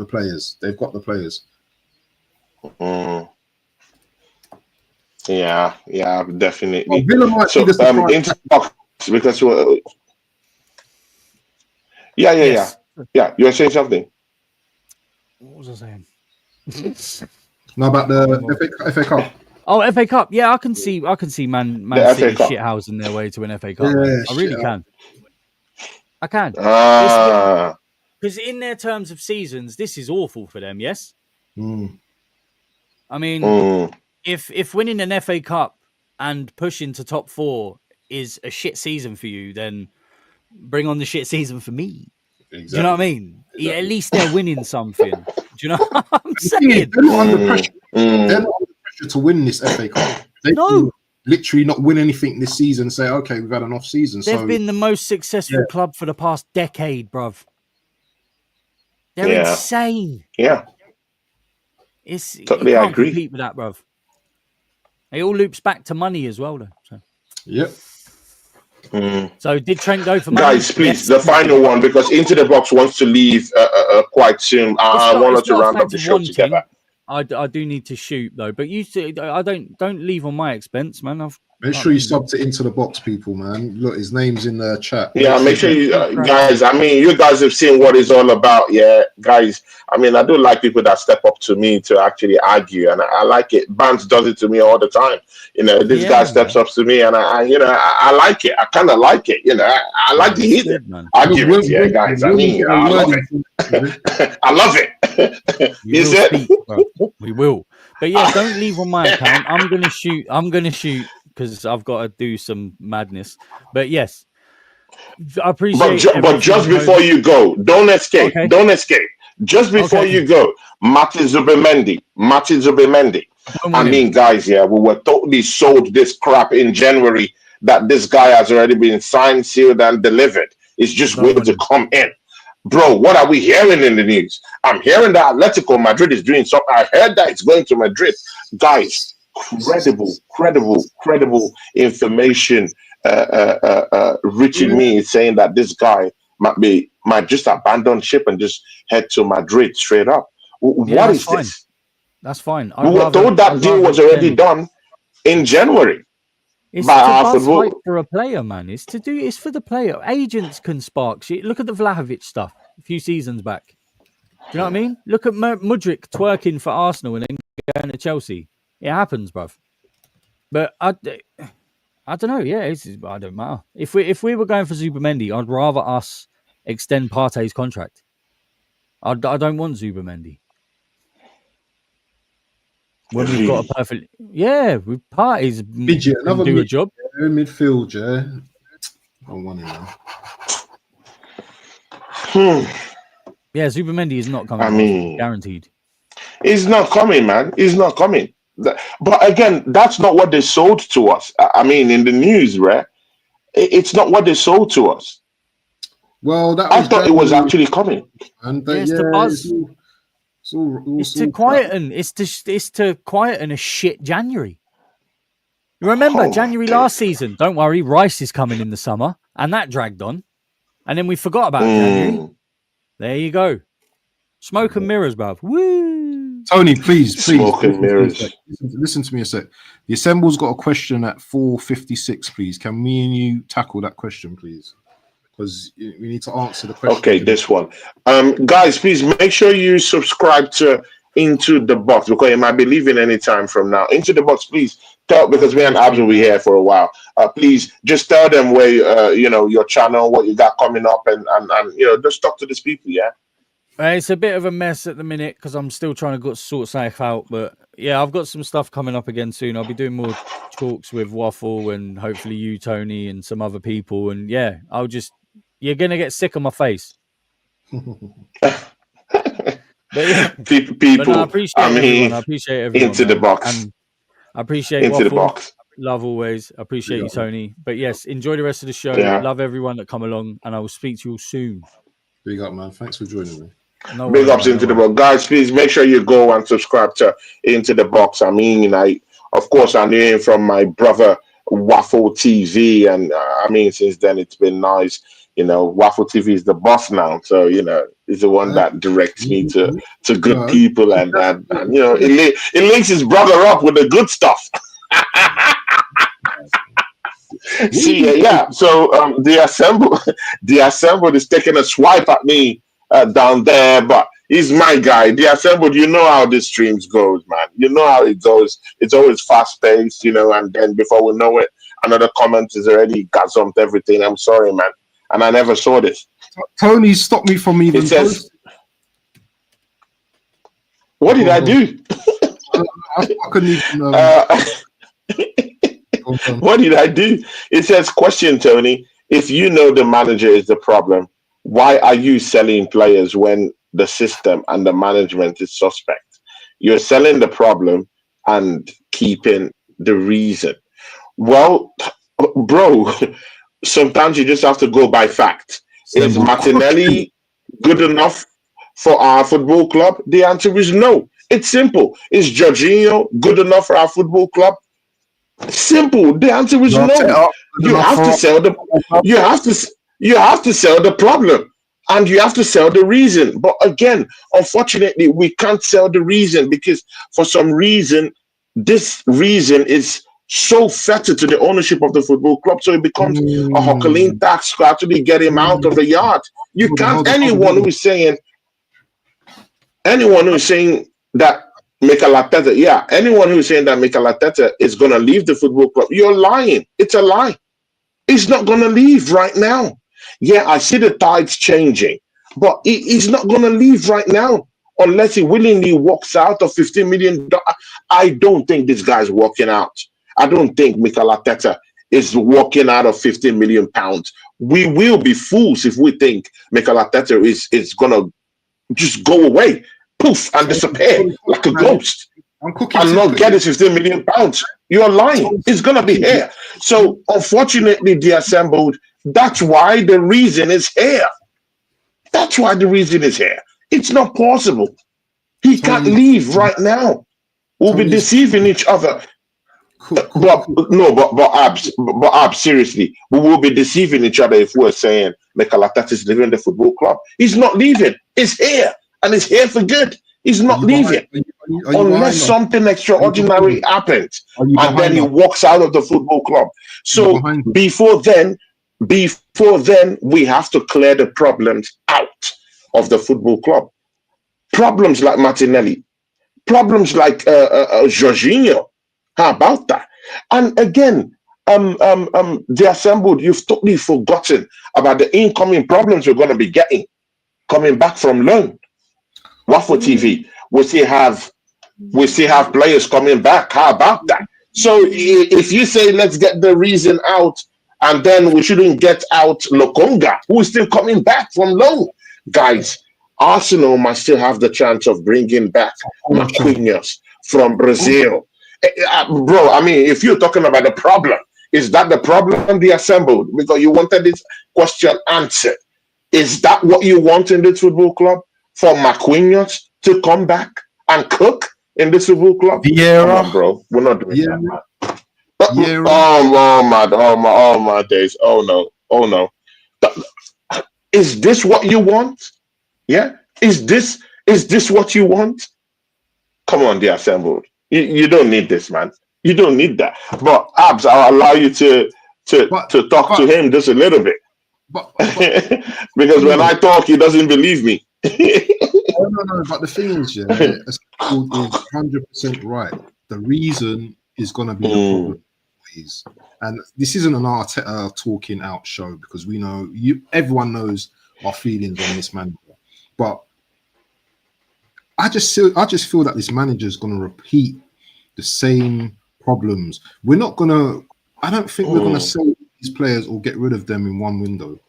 players. They've got the players. Yeah, definitely. Well, Villa might so, be the into box because Yes. yeah. You were saying something. What was I saying? No, about the FA Cup. Oh, FA Cup. Yeah, I can see Man City shithousing their way to an FA Cup. Yeah, I really can. I can. Because in their terms of seasons, this is awful for them. Yes. I mean, if winning an FA Cup and pushing to top 4 is a shit season for you, then bring on the shit season for me. Exactly. Do you know what I mean? Exactly. At least they're winning something. Do you know what I'm saying? They're not under pressure. They're not under pressure to win this FA Cup. They can literally not win anything this season and say, okay, we've had an off season. They've been the most successful club for the past decade, bruv. They're insane. Yeah. It's totally you can't agree. compete with that, bruv. It all loops back to money as well, though. So. Yep. So did Trent go for money? Guys, please, the final one, because Into the Box wants to leave quite soon. I wanted to round up the show together. I do need to shoot though, but you don't leave on my expense, man. Make sure you sub to Into the Box, people, man. Look, his name's in the chat. Yeah, make sure you guys. I mean, you guys have seen what it's all about, yeah, guys. I mean, I do like people that step up to me to actually argue, and I like it. Bans does it to me all the time. You know, this guy steps up to me, and I like it. I kind of like it. You know, I like the heat arguments, yeah, guys. I mean, I love it. I love it. You said we will, but yeah, don't leave on my account. I'm gonna shoot. Because I've got to do some madness. But yes, I appreciate but just before you go, don't escape. Okay. Don't escape. Just before you go, Martin Zubimendi. I mean, guys, yeah, we were totally sold this crap in January that this guy has already been signed, sealed, and delivered. It's just waiting to come in. Bro, what are we hearing in the news? I'm hearing that Atletico Madrid is doing something. I heard that it's going to Madrid. Guys, credible information reaching me saying that this guy might just abandon ship and just head to Madrid straight up. What is this? That's fine. We were told that deal was already done in January It's by to our buzz football. hype for a player, man. It's for the player. Agents can spark shit. Look at the Vlahovic stuff a few seasons back. Do you know what I mean? Look at Mudryk twerking for Arsenal and then going to Chelsea. It happens, bruv. But I don't know. Yeah, I don't matter. If we were going for Zubimendi, I'd rather us extend Partey's contract. I don't want Zubimendi. When we've got a perfect, with Partey's Another do a job. Midfield, yeah. I want him now. Yeah, Zubimendi is not coming. Guaranteed. He's not coming, man. He's not coming. But again, that's not what they sold to us. I mean, in the news, right? It's not what they sold to us. Well, I thought it was actually coming. And it's to buzz. It's to quieten. It's to quieten a shit January. Remember January last season? Don't worry, Rice is coming in the summer, and that dragged on, and then we forgot about January. There you go. Smoke and mirrors, bruv. Woo! Tony, please. Smoke and mirrors. Listen to me a sec. The Assemble's got a question at 4:56, please. Can me and you tackle that question, please? Because we need to answer the question. Okay, this one. Guys, please make sure you subscribe to Into the Box because it might be leaving any time from now. Into the Box, please. Because me and Abs will be here for a while. Please just tell them where your channel, what you got coming up, and just talk to these people. Yeah. It's a bit of a mess at the minute because I'm still trying to sort stuff out. But yeah, I've got some stuff coming up again soon. I'll be doing more talks with Waffle and hopefully you, Tony, and some other people. And yeah, you're gonna get sick of my face. But yeah, people. But no, I appreciate everyone. I appreciate everyone. Into the Box. And I appreciate Into Waffle. the Box. Love always. I appreciate you, Tony. But yes, enjoy the rest of the show. Yeah. Love everyone that come along, and I will speak to you all soon. Big up, man. Thanks for joining me. Big ups Into the Box. Guys, please make sure you go and subscribe to Into the Box. I mean, of course, I knew him from my brother Waffle TV, and since then it's been nice. Waffle TV is the boss now, so he's the one that directs me to good people, and it links his brother up with the good stuff. See, yeah. So the assembled is taking a swipe at me down there, but he's my guy. The assembled, you know how the streams goes, man. You know how it goes. It's always fast paced, and then before we know it, another comment is already gazumped everything. I'm sorry, man. And I never saw this. Tony stopped me from even. It says, "What did I do?" I couldn't even. What did I do? It says, "Question, Tony. If you know the manager is the problem, why are you selling players when the system and the management is suspect? You're selling the problem and keeping the reason." Well, bro. Sometimes you just have to go by fact. Is Martinelli good enough for our football club? The answer is no. It's simple. Is Jorginho good enough for our football club? Simple. The answer is no. You have to sell the. You have to sell the problem, and you have to sell the reason. But again, unfortunately, we can't sell the reason because for some reason, this reason is so fettered to the ownership of the football club, so it becomes a Hockling tax to actually get him out of the yard. You can't. Anyone who is saying that Mikel Arteta, anyone who is saying that Mikel Arteta is going to leave the football club, you're lying. It's a lie. He's not going to leave right now. Yeah, I see the tides changing, but he's not going to leave right now unless he willingly walks out of $15 million. I don't think this guy's walking out. I don't think Mikel Arteta is walking out of £15 million. We will be fools if we think Mikel Arteta is going to just go away, poof, and disappear like a ghost and not get his £15 million. You're lying. It's going to be here. So, unfortunately, the assembled, that's why the reason is here. That's why the reason is here. It's not possible. He can't leave right now. We'll be deceiving each other. But Abs, seriously, we will be deceiving each other if we're saying Mikel Arteta is leaving the football club. He's not leaving. He's here, and he's here for good. He's Are not you behind? leaving Are you unless behind? something Are you behind extraordinary us? happens, Are you and then behind he us? walks out of the football club. Are you So behind us? before then, we have to clear the problems out of the football club. Problems like Martinelli, problems like Jorginho. How about that? And again, the assembled, you've totally forgotten about the incoming problems we're going to be getting coming back from loan. What for TV? We still have players coming back. How about that? So if you say let's get the reason out, and then we shouldn't get out Lokonga, who is still coming back from loan, guys. Arsenal might still have the chance of bringing back Marquinhos from Brazil. Bro, I mean, if you're talking about the problem, is that the problem they assembled? Because you wanted this question answered. Is that what you want in this football club? For Marquinhos to come back and cook in this football club? Come Vieira. on, bro. We're not doing Yeah, that, man. yeah. Oh my days. Oh no. Oh no. Is this what you want? Yeah? Is this what you want? Come on, the assembled. You don't need this, man. You don't need that. But Abs, I'll allow you to But talk to but him just a little bit. but Because when no, I talk, he doesn't believe me. no. But the thing is, yeah, Askew is 100% right. The reason is gonna be the problem, please. And this isn't an Arteta talking out show because we know everyone knows our feelings on this manager. But I just feel that this manager is gonna repeat the same problems. We're not gonna. I don't think we're gonna sell these players or get rid of them in one window.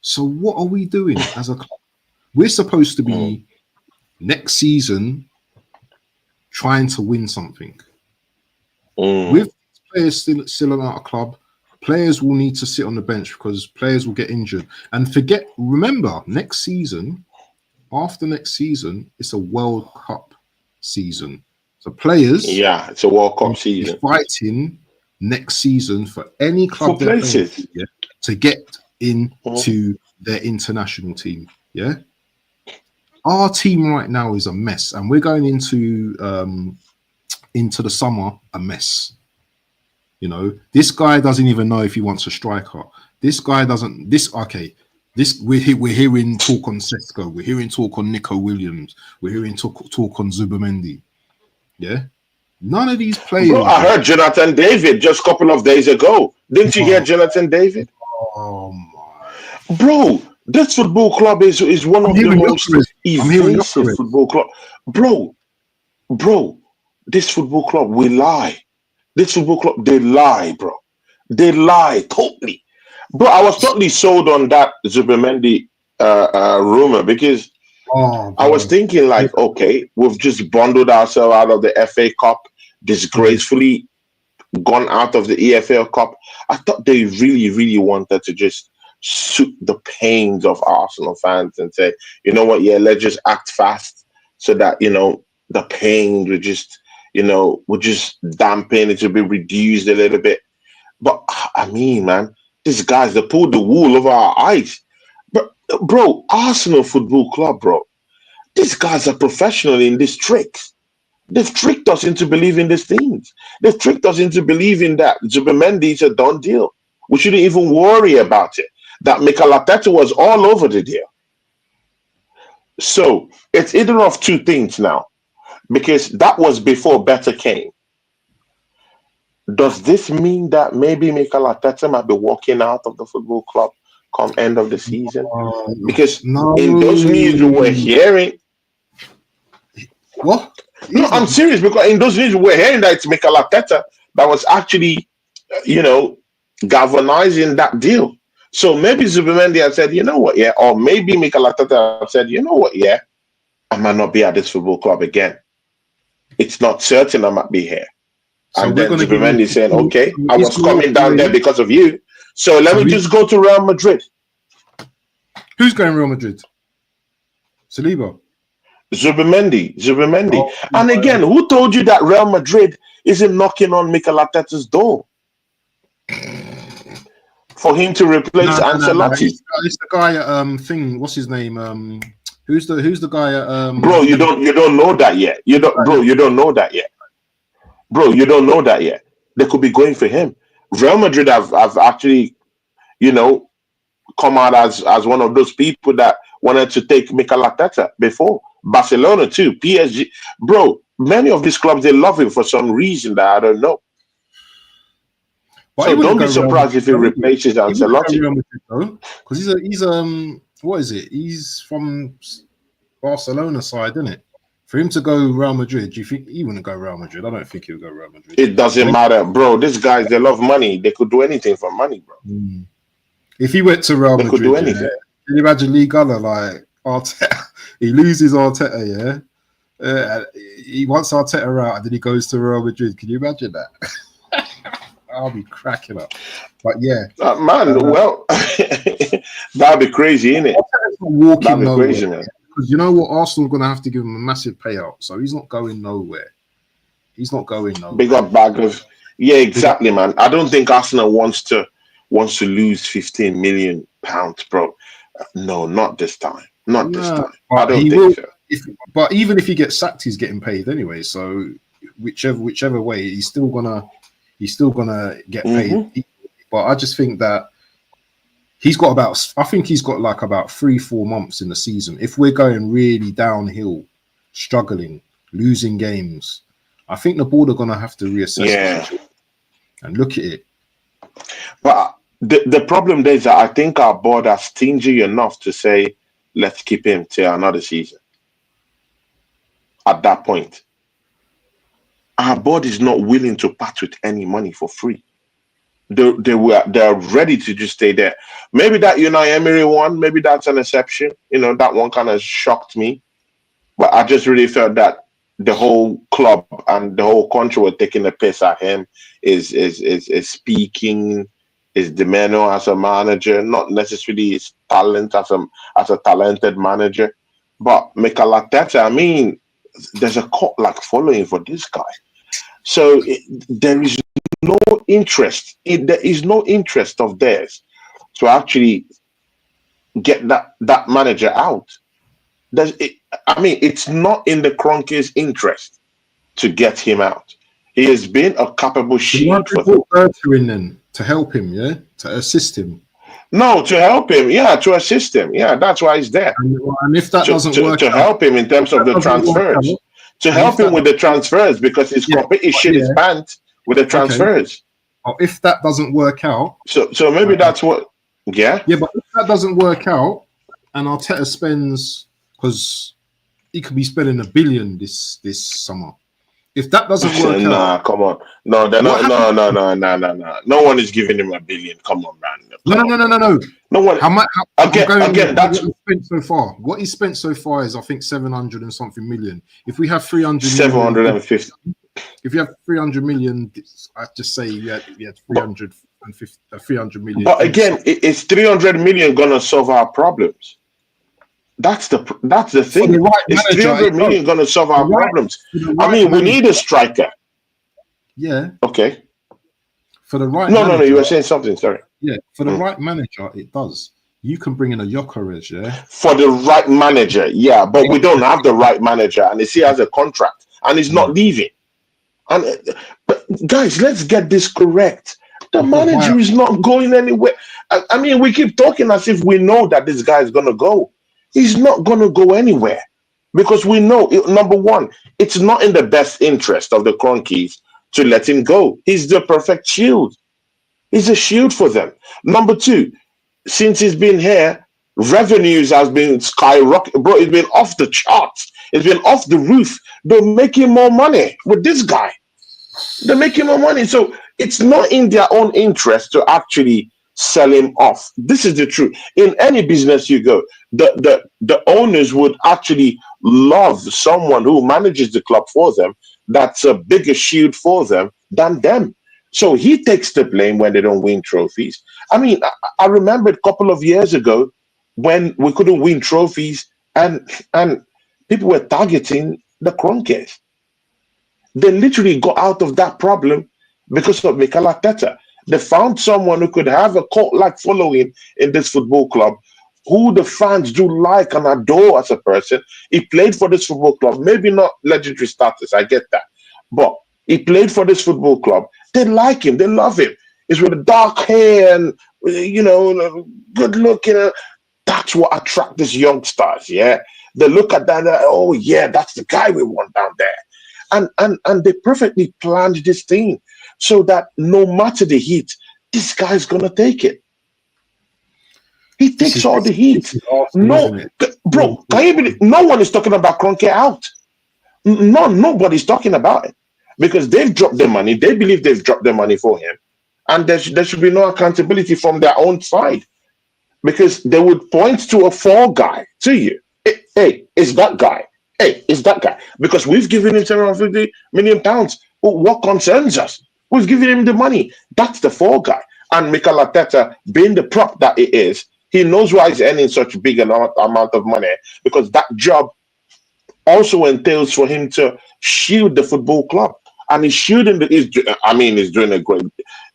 So what are we doing as a club? We're supposed to be next season trying to win something. With players still in our club, players will need to sit on the bench because players will get injured. And remember, next season, after next season, it's a World Cup season. So players Yeah, it's a World Cup will be season. fighting next season for any club For they're playing places. for, to get into their international team. Yeah. Our team right now is a mess, and we're going into the summer a mess. You know, this guy doesn't even know if he wants a striker. This guy doesn't. We're hearing talk on Sesko. We're hearing talk on Nico Williams. We're hearing talk on Zubamendi. Yeah, none of these players. Bro, I heard Jonathan David just a couple of days ago. Didn't you hear Jonathan David? Oh my, bro, this football club is one of the most evasive football club. Bro, this football club will lie. This football club, they lie, bro. They lie totally. Bro, I was totally sold on that Zubamendi rumor because I was thinking like, okay, we've just bundled ourselves out of the FA Cup, disgracefully gone out of the EFL Cup. I thought they really, really wanted to just suit the pains of Arsenal fans and say, you know what, yeah, let's just act fast so that, the pain would just, would just dampen, it would be reduced a little bit. But I mean, man, these guys, they pulled the wool over our eyes. But bro, Arsenal Football Club, bro, these guys are professional in these tricks. They've tricked us into believing these things. They've tricked us into believing that Zubamendi is a done deal. We shouldn't even worry about it. That Mikel Arteta was all over the deal. So it's either of two things now, because that was before Better came. Does this mean that maybe Mikel Arteta might be walking out of the football club come end of the season? Because in those news we were hearing. What? No, I'm serious, because in those news we were hearing that it's Mikel Arteta that was actually, galvanizing that deal. So maybe Zubamendi had said, you know what, yeah, or maybe Mikel Arteta had said, you know what, yeah, I might not be at this football club again. It's not certain I might be here. So and then Zubamendi saying, okay, I was coming down there because of you. So let me just go to Real Madrid. Who's going Real Madrid? Saliba. Zubamendi. And again, who told you that Real Madrid isn't knocking on Mikel Arteta's door for him to replace Ancelotti? It's the guy thing. What's his name? Who's the guy at Bro, you don't know that yet. You don't know that yet. Bro, you don't know that yet. They could be going for him. Real Madrid have actually, you know, come out as one of those people that wanted to take Mikel Arteta before. Barcelona too, PSG. Bro, many of these clubs, they love him for some reason that I don't know. But so don't be surprised if he replaces Ancelotti. Because he's what is it? He's from Barcelona side, isn't it? For him to go Real Madrid, do you think he wouldn't go Real Madrid? I don't think he'll go Real Madrid. It doesn't matter, bro. These guys, they love money. They could do anything for money, bro. If he went to Real Madrid, could do anything. Yeah, can you imagine Lee Gunner like Arteta? He loses Arteta, yeah. He wants Arteta out, and then he goes to Real Madrid. Can you imagine that? I'll be cracking up. But yeah, man. Well, that'd be crazy, innit? That'd be crazy, man. Because you know what, Arsenal are going to have to give him a massive payout, so he's not going nowhere. He's not going nowhere. Big up bag of, yeah, exactly, man. I don't think Arsenal wants to lose £15 million, bro. No, not this time. Not this time. I don't think so. But even if he gets sacked, he's getting paid anyway. So whichever way, he's still gonna get paid. But I just think that he's got about 3-4 months in the season. If we're going really downhill, struggling, losing games, I think the board are gonna have to reassess and look at it. But the problem there is that I think our board are stingy enough to say, let's keep him till another season. At that point, our board is not willing to part with any money for free. They're ready to just stay there. Maybe that Unai Emery one, maybe that's an exception. You know, that one kind of shocked me. But I just really felt that the whole club and the whole country were taking a piss at him, is speaking, his demeanor as a manager, not necessarily his talent as a talented manager. But Mikel Arteta, I mean, there's a cult-like following for this guy. So there is no interest. There is no interest of theirs to actually get that manager out. It's not in the Kroenke's interest to get him out. He has been a capable shield for them. To help him, to assist him. No, to help him, to assist him. Yeah, that's why he's there. And if that doesn't work, to help him in terms of the transfers. To help him with the transfers, because he's completely shit his pants with the transfers. Okay. If that doesn't work out, so maybe that's what. Yeah, but if that doesn't work out, and Arteta spends, because he could be spending $1 billion this summer. If that doesn't work out, come on, no, they're not. No. No one is giving him $1 billion. Come on, man. No. No one. Again, that's what he spent so far. What he spent so far is, I think, 700 and something million. If we have 300, 750. If you have 300 million, I just say you had 300 million. But again, is 300 million gonna solve our problems? That's the thing. Is 300 million going to solve our problems? We need a striker. Yeah. Okay. For the right. No. You were saying something. Sorry. Yeah. For the right manager, it does. You can bring in a Gyökeres, yeah. For the right manager, yeah, but we don't have the right manager, and he has a contract, and he's not leaving. But guys, let's get this correct. The manager is not going anywhere. We keep talking as if we know that this guy is going to go. He's not going to go anywhere, because we know, number one, it's not in the best interest of the Kroenkes to let him go. He's the perfect shield. He's a shield for them. Number two, since he's been here, revenues has been skyrocketing. Bro, it's been off the charts. It's been off the roof. They're making more money with this guy. They're making more money. So it's not in their own interest to actually sell him off. This is the truth. In any business you go, the owners would actually love someone who manages the club for them, that's a bigger shield for them than them. So he takes the blame when they don't win trophies. I remember a couple of years ago when we couldn't win trophies, and people were targeting the Kroenkes. They literally got out of that problem because of Mikel Arteta. They found someone who could have a cult-like following in this football club who the fans do like and adore as a person. He played for this football club, maybe not legendary status, I get that. But he played for this football club. They like him, they love him. He's with the dark hair and, good looking. That's what attracts these youngsters, yeah? They look at that, oh yeah, that's the guy we want down there. And they perfectly planned this thing so that no matter the heat, this guy's gonna take it. He takes all the heat. No, bro, can you believe no one is talking about Kroenke out? No, nobody's talking about it because they've dropped their money. They believe they've dropped their money for him, and there should be no accountability from their own side because they would point to a fall guy to you. Hey, it's that guy. Hey, it's that guy because we've given him 750 million pounds. What concerns us? We've given him the money. That's the fall guy. And Mikel Arteta, being the prop that he is, he knows why he's earning such a big amount of money because that job also entails for him to shield the football club. And he's shielding he's doing a great,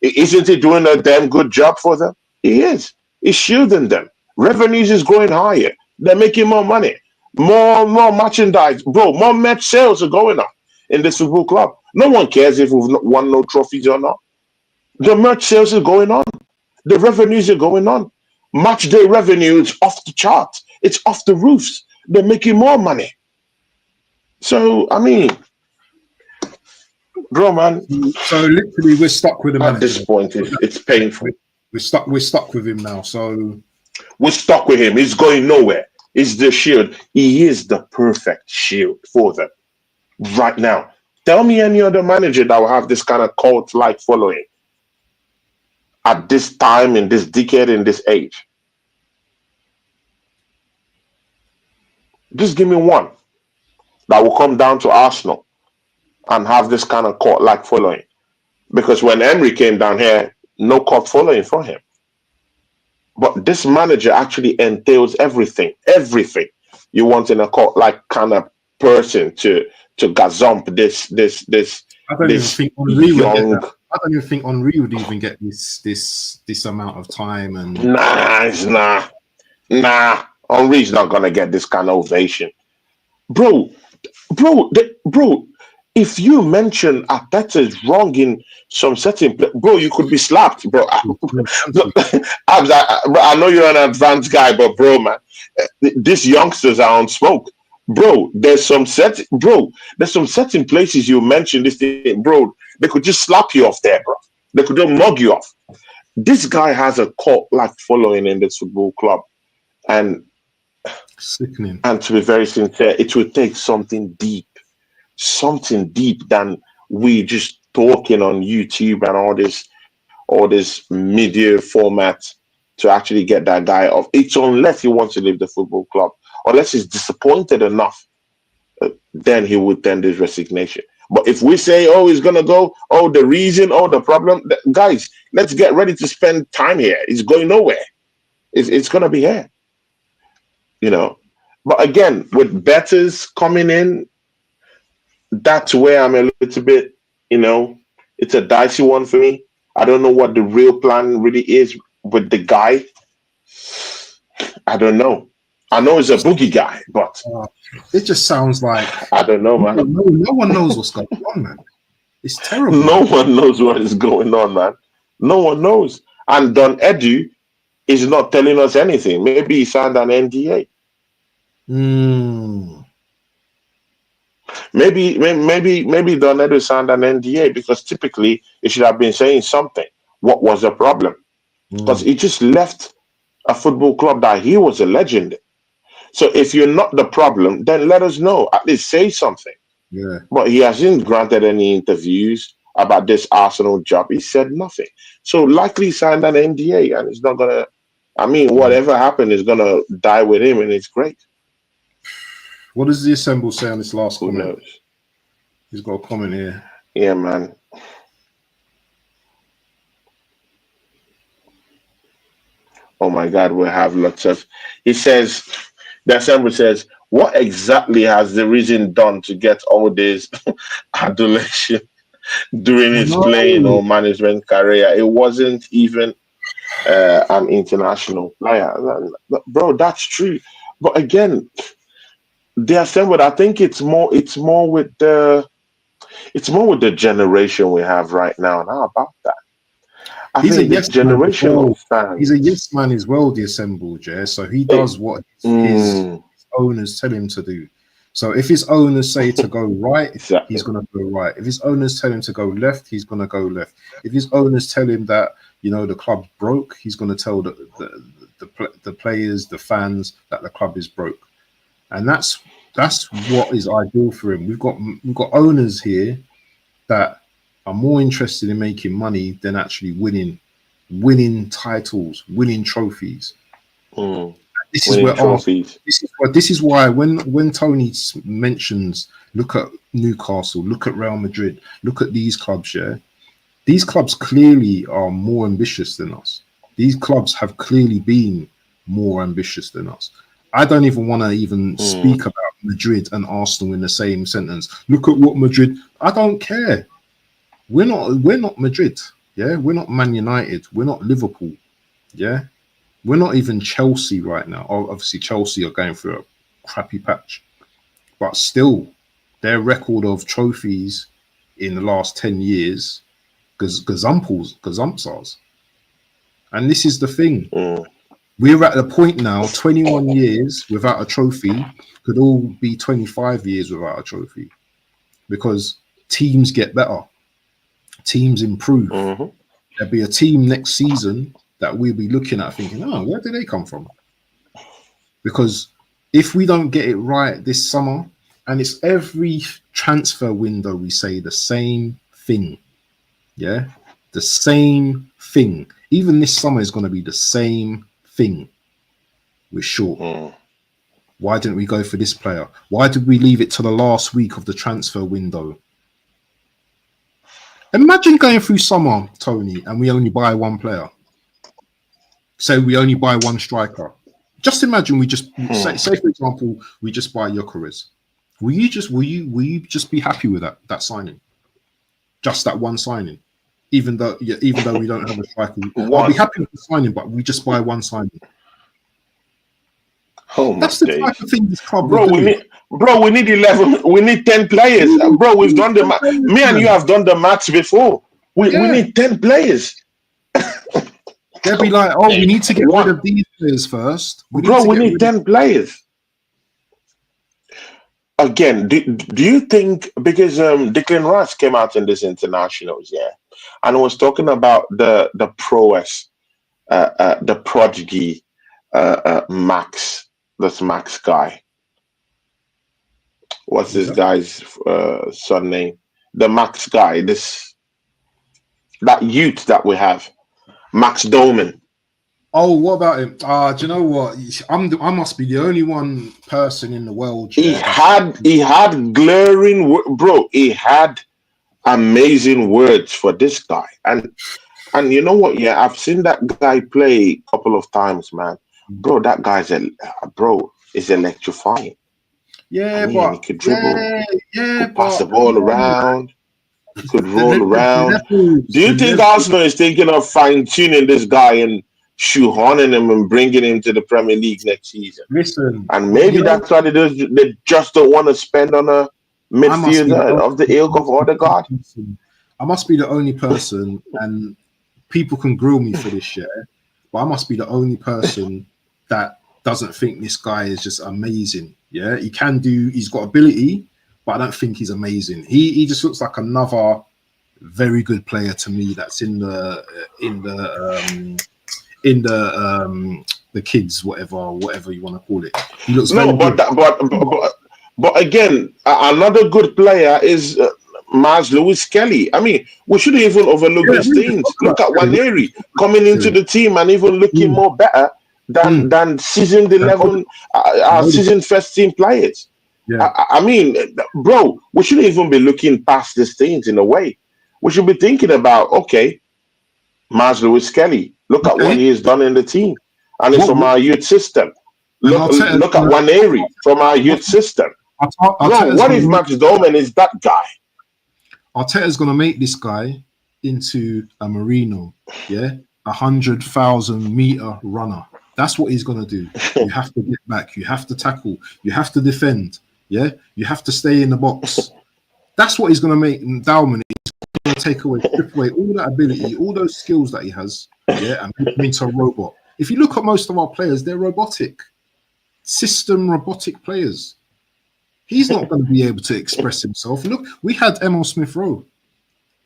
isn't he doing a damn good job for them? He is. He's shielding them. Revenues is growing higher. They're making more money. More merchandise. Bro, more match sales are going on in this football club. No one cares if we've won no trophies or not. The merch sales are going on. The revenues are going on. Match day revenue is off the charts. It's off the roofs. They're making more money. So, bro, man. So literally, we're stuck with him at this point. It's painful. We're stuck with him now. So we're stuck with him. He's going nowhere. He's the shield. He is the perfect shield for them right now. Tell me any other manager that will have this kind of cult-like following at this time, in this decade, in this age. Just give me one that will come down to Arsenal and have this kind of cult-like following. Because when Emery came down here, no cult following for him. But this manager actually entails everything you want in a cult-like kind of person to gazump this I don't even think Henry would get that. I don't even think Henry would even get this amount of time. And nah. Henry's not gonna get this kind of ovation, bro. If you mention Arteta is wrong in some certain bro, you could be slapped, bro. I know you're an advanced guy, but bro, man, these youngsters are on smoke. Bro, there's some certain places you mentioned this thing, bro. They could just slap you off there, bro. They could just mug you off. This guy has a cult-like following in this football club, and sickening. And to be very sincere, it will take something deep than we just talking on YouTube and all this media format to actually get that guy off. It's unless he wants to leave the football club, unless he's disappointed enough, then he would tender his resignation. But if we say, oh, he's gonna go, oh, the reason, oh, the problem, guys, let's get ready to spend time here. It's going nowhere. It's gonna be here. But again, with bettors coming in, that's where I'm a little bit, it's a dicey one for me. I don't know what the real plan really is with the guy. I don't know. I know he's a boogie guy, but it just sounds like I don't know, man. No one knows what's going on, man. It's terrible. No one knows what is going on, man. No one knows. And Don Edu is not telling us anything. Maybe he signed an NDA. Maybe Don Edu signed an NDA because typically it should have been saying something. What was the problem? Because he just left a football club that he was a legend in. So if you're not the problem, then let us know. At least say something. Yeah. But he hasn't granted any interviews about this Arsenal job. He said nothing. So likely signed an NDA, and it's not gonna. Whatever happened is gonna die with him, and it's great. What does the Assemble say on this last Who comment? knows? He's got a comment here. Yeah, man. Oh my God, we have lots of. He says, the Assemble says, what exactly has the reason done to get all this adulation during his playing or management career? It wasn't even an international player. Bro, that's true. But again, they assembled. I think it's more with the generation we have right now. And how about that? I He's a think the yes man as generation of well. He's a fans. yes man as well, the assembled, yeah. So he eh, does what his mm, owners tell him to do. So if his owners say to go right, exactly. he's gonna go right. If his owners tell him to go left, he's gonna go left. If his owners tell him that the club's broke, he's gonna tell the players, the fans that the club is broke, and that's what is ideal for him. We've got owners here that are more interested in making money than actually winning titles, winning trophies. Mm, This is winning where trophies. this is why when Tony mentions, look at Newcastle, look at Real Madrid, look at these clubs, yeah, these clubs clearly are more ambitious than us. These clubs have clearly been more ambitious than us. I don't even want to even Mm, speak about Madrid and Arsenal in the same sentence. Look at what Madrid. I don't care. We're not Madrid. Yeah, we're not Man United. We're not Liverpool. Yeah, we're not even Chelsea right now. Obviously, Chelsea are going through a crappy patch, but still, their record of trophies in the last 10 years, gazumpers. And this is the thing. mm, We're at the point now, 21 years without a trophy could all be 25 years without a trophy because teams get better, teams improve. mhm. There'll be a team next season that we'll be looking at thinking, oh, where did they come from? Because if we don't get it right this summer, and it's every transfer window, we say the same thing. Yeah, the same thing. Even this summer is going to be the same thing. We're short. Mm. Why didn't we go for this player? Why did we leave it to the last week of the transfer window? Imagine going through summer, Tony, and we only buy one player. Say we only buy one striker. Just imagine we just say for example, we just buy Gyökeres. Will you just be happy with that signing? Just that one signing? Even though we don't have a striker, I'll be One. happy with the signing, but we just buy one signing. Oh my That's the type days. of thing this club will Bro, do. we need 11. We need 10 players. Bro, we've done the match. Me and you have done the match before. We Yeah. need 10 players. They'll be like, oh, we need to get rid One. of these players first. We need 10 players. Again, do you think, because Declan Rice came out in this internationals, yeah, and was talking about the prowess, the prodigy, Max, this Max guy. What's this guy's son name? The Max guy, that youth that we have, Max Doman. Oh, what about him? Do you know what? I must be the only one person in the world. He had glaring, bro. He had amazing words for this guy, and you know what? Yeah, I've seen that guy play a couple of times, man. Bro, that guy's is electrifying. Yeah, I mean, he but could dribble, could pass the but ball around, he could roll the around. Do you think levels. Arsenal is thinking of fine tuning this guy and shoehorning him and bringing him to the Premier League next season? Listen, And maybe that's why they just don't want to spend on a I must be midfielder of the ilk of Odegaard. I must be the only person, and people can grill me for this shit, but I must be the only person that doesn't think this guy is just amazing. Yeah, he's got ability, but I don't think he's amazing. He just looks like another very good player to me that's in the kids, whatever you want to call it. He looks No, very good. but again, another good player is Miles Lewis Kelly. I mean, we shouldn't even overlook these things. Look at Waneri coming into the team and even looking more better than seasoned 11, our season first team players. Yeah. I mean, bro, we shouldn't even be looking past these things in a way. We should be thinking about, okay, Miles Lewis Kelly. Look at what he has done in the team, and it's from our youth system. Look at Waneri from our youth system. Bro, what if Max Doman is that guy? Arteta's going to make this guy into a Marino, yeah? 100,000-meter runner. That's what he's going to do. You have to get back. You have to tackle. You have to defend. Yeah, you have to stay in the box. That's what he's going to make endowment. He's going to strip away all that ability, all those skills that he has. Yeah, and make him into a robot. If you look at most of our players, they're robotic, robotic players. He's not going to be able to express himself. Look, we had Emil Smith Rowe.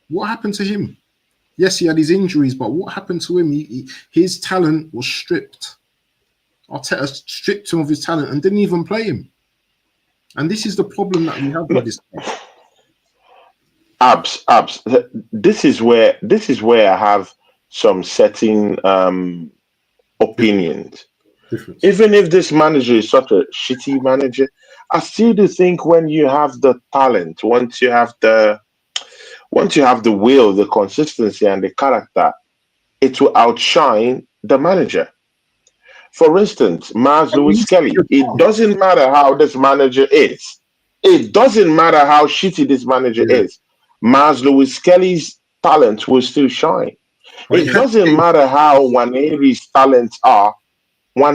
What happened to him? Yes, he had his injuries, but what happened to him? His talent was stripped. Arteta stripped him of his talent and didn't even play him. And this is the problem that we have with this game. Abs. This is where I have some certain opinions. Difference. Even if this manager is such a shitty manager, I still do think when you have the talent, once you have the will, the consistency, and the character, it will outshine the manager. For instance, Miles Lewis Kelly. It doesn't matter how this manager is. It doesn't matter how shitty this manager is. Miles Lewis Kelly's talent will still shine. It doesn't matter how Waneri's talents are. How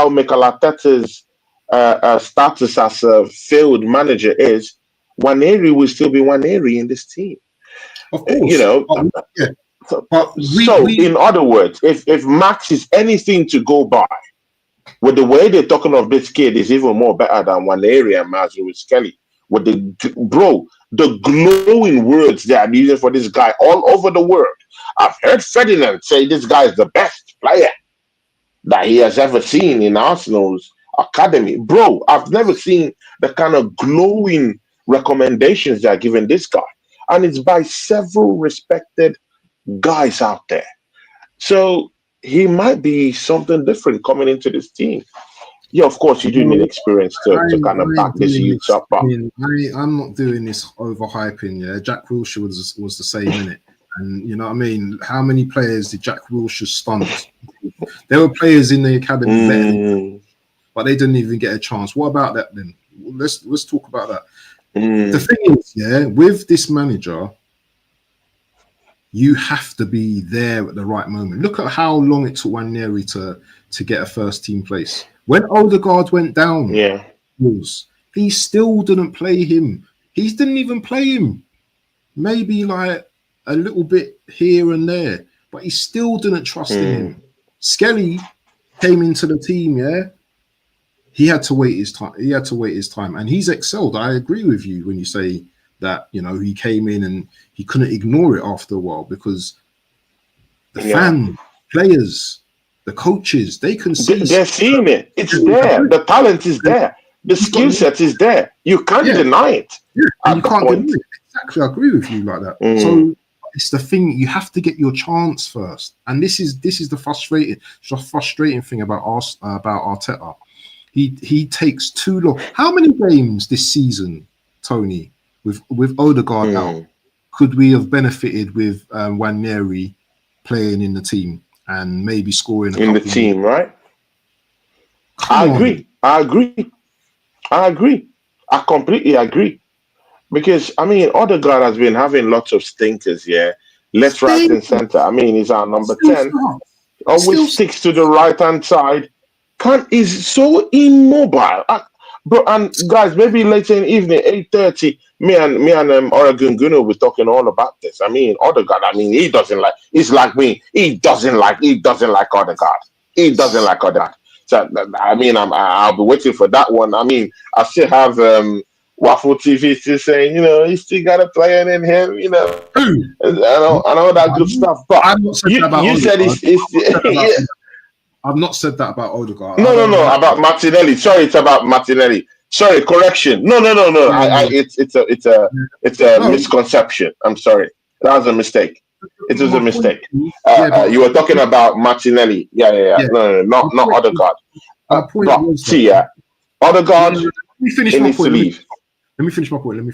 Mikel Arteta's status as a failed manager is. Waneri will still be Waneri in this team. Of course. In other words, if Max is anything to go by, with the way they're talking of this kid is even more better than Waneri and Miles Lewis Kelly. With the glowing words they are using for this guy all over the world. I've heard Ferdinand say this guy is the best player that he has ever seen in Arsenal's academy. Bro, I've never seen the kind of glowing recommendations they're giving this guy. And it's by several respected guys out there. So he might be something different coming into this team. Yeah, of course, you do need experience to kind of back this youth up. I'm not doing this overhyping. Yeah, Jack Wilshere was the same in it. And you know what I mean? How many players did Jack Wilshere stunt? There were players in the academy better than, but they didn't even get a chance. What about that then? Let's talk about that. The thing is, yeah, with this manager, you have to be there at the right moment. Look at how long it took Waneri to get a first team place. When Odegaard went down, he still didn't play him. He didn't even play him. Maybe like a little bit here and there, but he still didn't trust in him. Skelly came into the team, yeah. He had to wait his time. And he's excelled. I agree with you when you say that, you know, he came in and he couldn't ignore it after a while because the fan, players, the coaches, they can see. They're seeing it. It's there. The talent is there. The skill set is there. You can't deny it. Yeah, and you can't deny it. Exactly, I agree with you like that. So it's the thing, you have to get your chance first. And this is the frustrating thing about Arteta. He takes too long. How many games this season, Tony, with Odegaard out, could we have benefited with Waneri playing in the team and maybe scoring in the team, right? I agree. I completely agree. Because, I mean, Odegaard has been having lots of stinkers, left, right, and center. I mean, he's our number 10. Always sticks to the right-hand side. Is so immobile. Bro, and guys, maybe later in the evening, 8:30, me and Oregon Gunnar were talking all about this. I mean, Odegaard, he's like me. He doesn't like Odegaard. He doesn't like Odegaard. So, I mean, I'll be waiting for that one. I mean, I still have Waffle TV still saying, you know, he still got a player in him, you know, and all that good stuff. But you said it's I've not said that about Odegaard. No, about Martinelli. Sorry, it's about Martinelli. Sorry, correction. No. It's a misconception. I'm sorry. That was a mistake. It was a mistake. You were talking about Martinelli. Yeah. No, not Odegaard. Odegaard. Let me finish my point. Let me finish my point.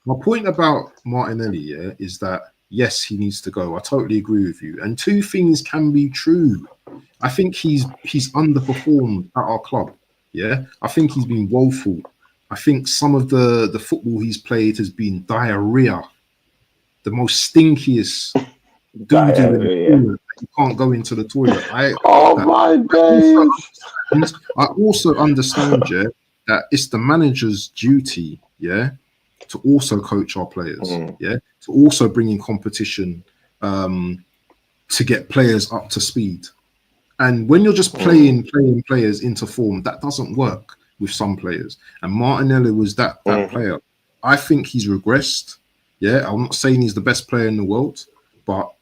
My point about Martinelli, is that yes, he needs to go. I totally agree with you. And two things can be true. I think he's underperformed at our club. Yeah, I think he's been woeful. I think some of the football he's played has been diarrhea, the most stinkiest doo doo in the Yeah. toilet. You can't go into the toilet. Oh my days. I also understand, yeah, that it's the manager's duty, yeah, to also coach our players, Mm, yeah, to also bring in competition, to get players up to speed. And when you're just mm, playing players into form, that doesn't work with some players. And Martinelli was that mm. player. I think he's regressed. Yeah, I'm not saying he's the best player in the world, but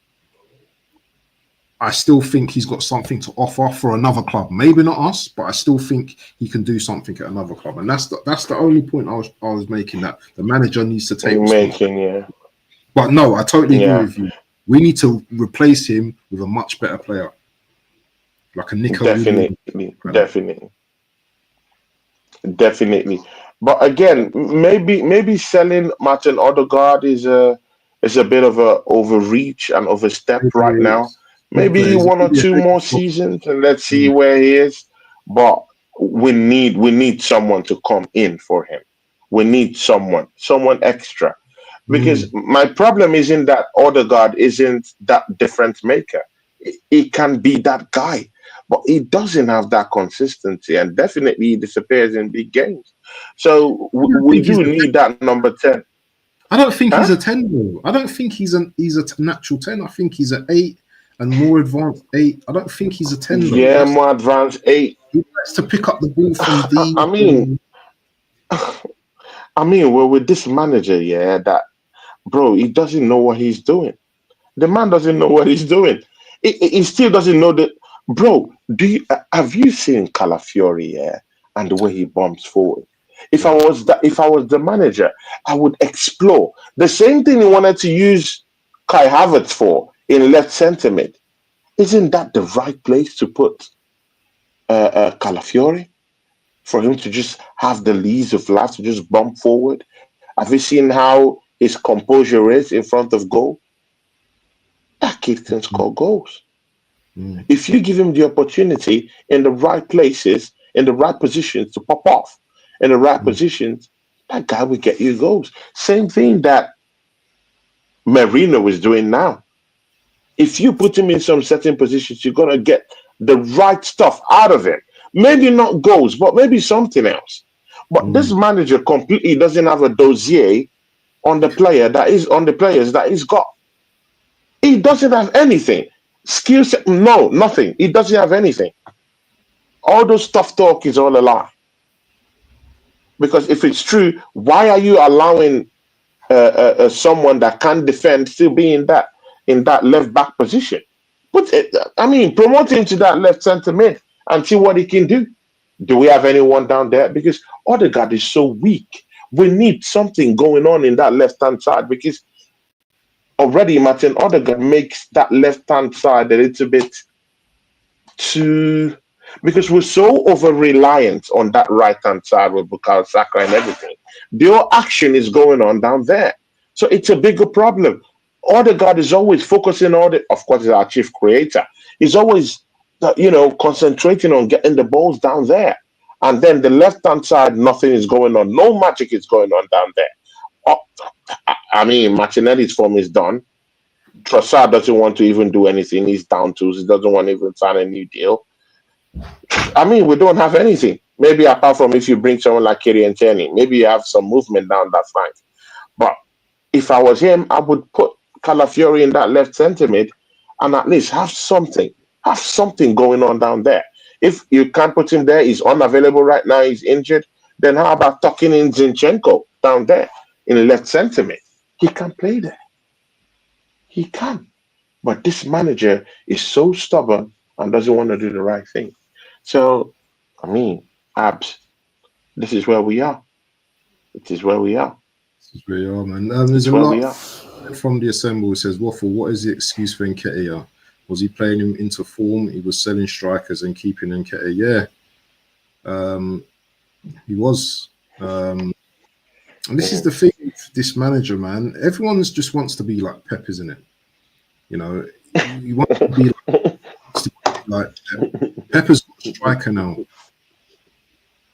I still think he's got something to offer for another club. Maybe not us, but I still think he can do something at another club. And that's the only point I was making, that the manager needs to take responsibility. Making, yeah. But no, I totally agree Yeah. with you. We need to replace him with a much better player, like a Nico Williams. Definitely. Definitely. Definitely. But again, maybe selling Martin Odegaard is a bit of a overreach and overstep Maybe right it now. is. Good Maybe players. one or two more seasons and let's see Mm, where he is. But we need someone to come in for him. We need someone extra. Because mm, my problem isn't that Odegaard isn't that difference maker. He can be that guy, but he doesn't have that consistency, and definitely he disappears in big games. So I don't we think he's do a 10. need that number 10. I don't think he's Huh? a 10 though. I don't think he's a natural 10. I think he's an 8 and more advanced 8. I don't think he's a 10 though. Yeah, more advanced 8. He likes to pick up the ball from I deep. mean, well, with this manager, yeah, that bro, he doesn't know what he's doing. The man doesn't know what he's doing. He still doesn't know that, bro. Have you seen Calafiori? Yeah, and the way he bumps forward. If I was the manager, I would explore the same thing he wanted to use Kai Havertz for in left centre mid. Isn't that the right place to put Calafiori for him to just have the leads of life to just bump forward? Have you seen how his composure is in front of goal? That kid can score goals. Mm, If you give him the opportunity in the right places, in the right positions to pop off, in the right mm, positions, that guy will get you goals. Same thing that Marino is doing now. If you put him in some certain positions, you're gonna get the right stuff out of him. Maybe not goals, but maybe something else. But this mm. manager completely doesn't have a dossier on the players that he's got. He doesn't have anything. Skill set, no, nothing. He doesn't have anything. All those tough talk is all a lie. Because if it's true, why are you allowing someone that can defend still be in that left back position? Promote him to that left centre mid and see what he can do. Do we have anyone down there? Because Odegaard is so weak. We need something going on in that left hand side because already Martin Odegaard makes that left hand side a little bit too, because we're so over reliant on that right hand side with Bukayo Saka and everything. The whole action is going on down there, so it's a bigger problem. Odegaard is always focusing on it. Of course, he's our chief creator. He's always, concentrating on getting the balls down there, and then the left hand side, nothing is going on. No magic is going on down there. Oh, Martinelli's form is done. Trossard doesn't want to even do anything. He's down tools. He doesn't want to even sign a new deal. We don't have anything. Maybe apart from if you bring someone like Kiri Tierney, maybe you have some movement down that flank. But if I was him, I would put Calafiori in that left centre mid and at least have something going on down there. If you can't put him there, he's unavailable right now, he's injured, then how about tucking in Zinchenko down there in left centre mid? He can play there. He can. But this manager is so stubborn and doesn't want to do the right thing. So, Abs, this is where we are. It is where we are. This is where you are, man. There's It's a where lot we are. from the assemble. It says, Waffle, what is the excuse for Nketiah? Was he playing him into form? He was selling strikers and keeping Nketiah. Yeah, he was. And this is the thing with this manager, man. Everyone just wants to be like Pep, isn't it? You want to be like Pep. Pepper's not a striker now.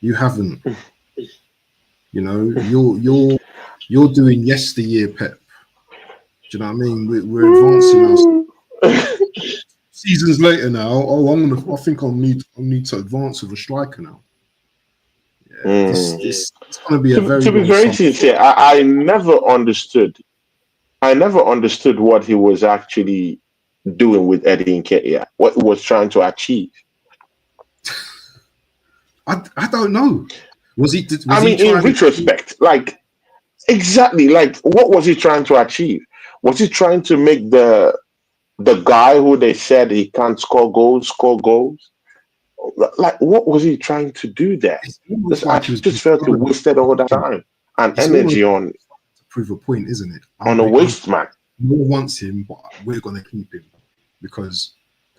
You haven't. You're doing yesteryear Pep. Do you know what I mean? We're advancing seasons later now. Oh, I think I need to advance with a striker now. Yeah, this it's going to be a very To be long very summer. sincere, I never understood. I never understood what he was actually doing with Eddie Nketiah. What he was trying to achieve. I don't know. Was he In trying to? retrospect, like exactly, like what was he trying to achieve? Was he trying to make the guy who they said he can't score goals score goals? Like what was he trying to do there? It's almost Because I like he was just felt he wasted all that time and It's almost energy on to prove a point, isn't it? a waste man. No one wants him, but we're going to keep him because,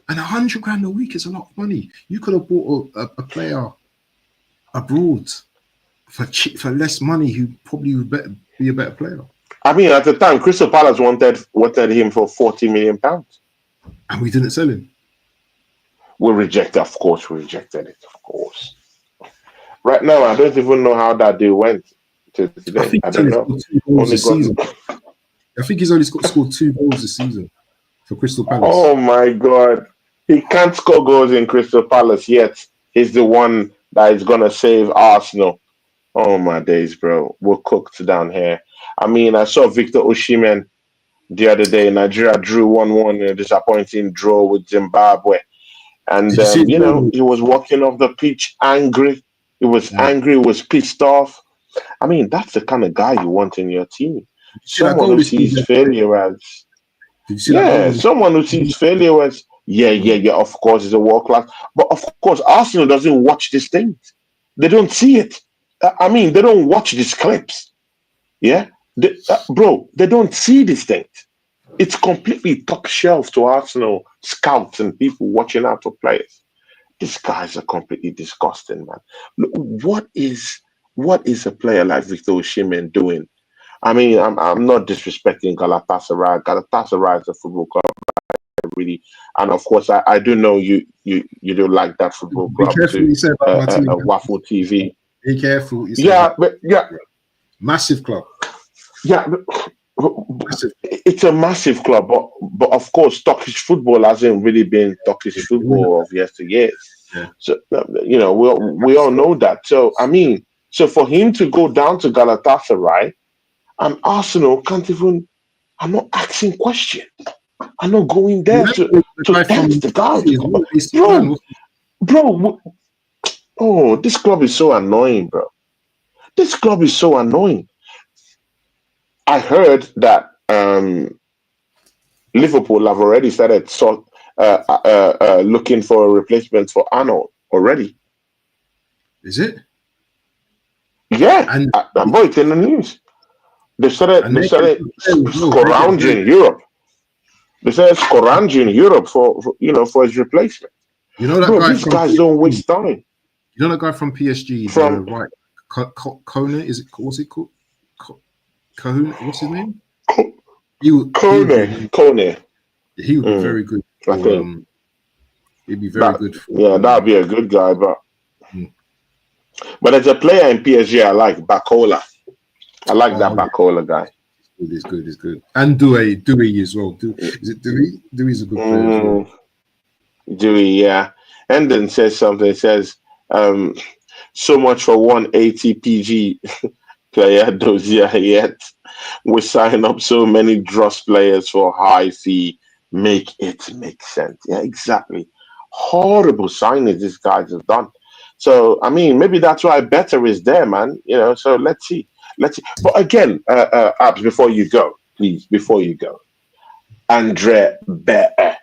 and £100 a week is a lot of money. You could have bought a player abroad for less money who probably would be a better player. I mean, at the time, Crystal Palace wanted him for £40 million, and we didn't sell him. We rejected, of course. We rejected it, of course. Right now, I don't even know how that deal went to today. I don't know. I think he's only scored 2 goals this season for Crystal Palace. Oh my God. He can't score goals in Crystal Palace yet. He's the one that is going to save Arsenal. Oh my days, bro. We're cooked down here. I mean, I saw Victor Osimhen the other day. Nigeria drew 1-1 in a disappointing draw with Zimbabwe. And, he was walking off the pitch angry. He was angry. He was pissed off. I mean, that's the kind of guy you want in your team. Someone who sees failure as... someone who sees failure as... of course, he's a world class. But of course, Arsenal doesn't watch these things. They don't see it. I mean, they don't watch these clips. Yeah? They don't see these things. It's completely top shelf to Arsenal scouts and people watching out for players. These guys are completely disgusting, man. Look, what is a player like Victor Osimhen doing? I mean, I'm not disrespecting Galatasaray. Galatasaray is a football club, really, and of course, I do know you don't like that football club too. Waffle TV. Be careful. Massive club. Yeah. It's a massive club, but of course, Turkish football hasn't really been Turkish football of yesteryear. Yeah. So we all know that. So I mean, for him to go down to Galatasaray, and Arsenal can't even. I'm not asking questions. I'm not going there to test the guy. Bro. Oh, this club is so annoying, bro. This club is so annoying. I heard that Liverpool have already started looking for a replacement for Arnold already. Is it? Yeah, I'm both in the news. They started scrounging Europe. They started scrounging Europe for his replacement. You know that guy. These guys don't waste time. You know that guy from PSG, right? Kone, is it? What's it called? Kone, what's his name? Kone. He would be very good. I think he'd be very good. That'd be a good guy, but there's a player in PSG I like, Bacola. I like that Bacola guy. It's good. And Dewey as well. Is it Dewey? Dewey's a good player as well. Dewey, yeah. And then says something. It says, so much for 180 PG player Dozier, yet we sign up so many dross players for high fee. Make it make sense. Yeah, exactly. Horrible signings these guys have done. So, I mean, maybe that's why better is there, man. So let's see. But again, Abs, before you go, Andre Bear.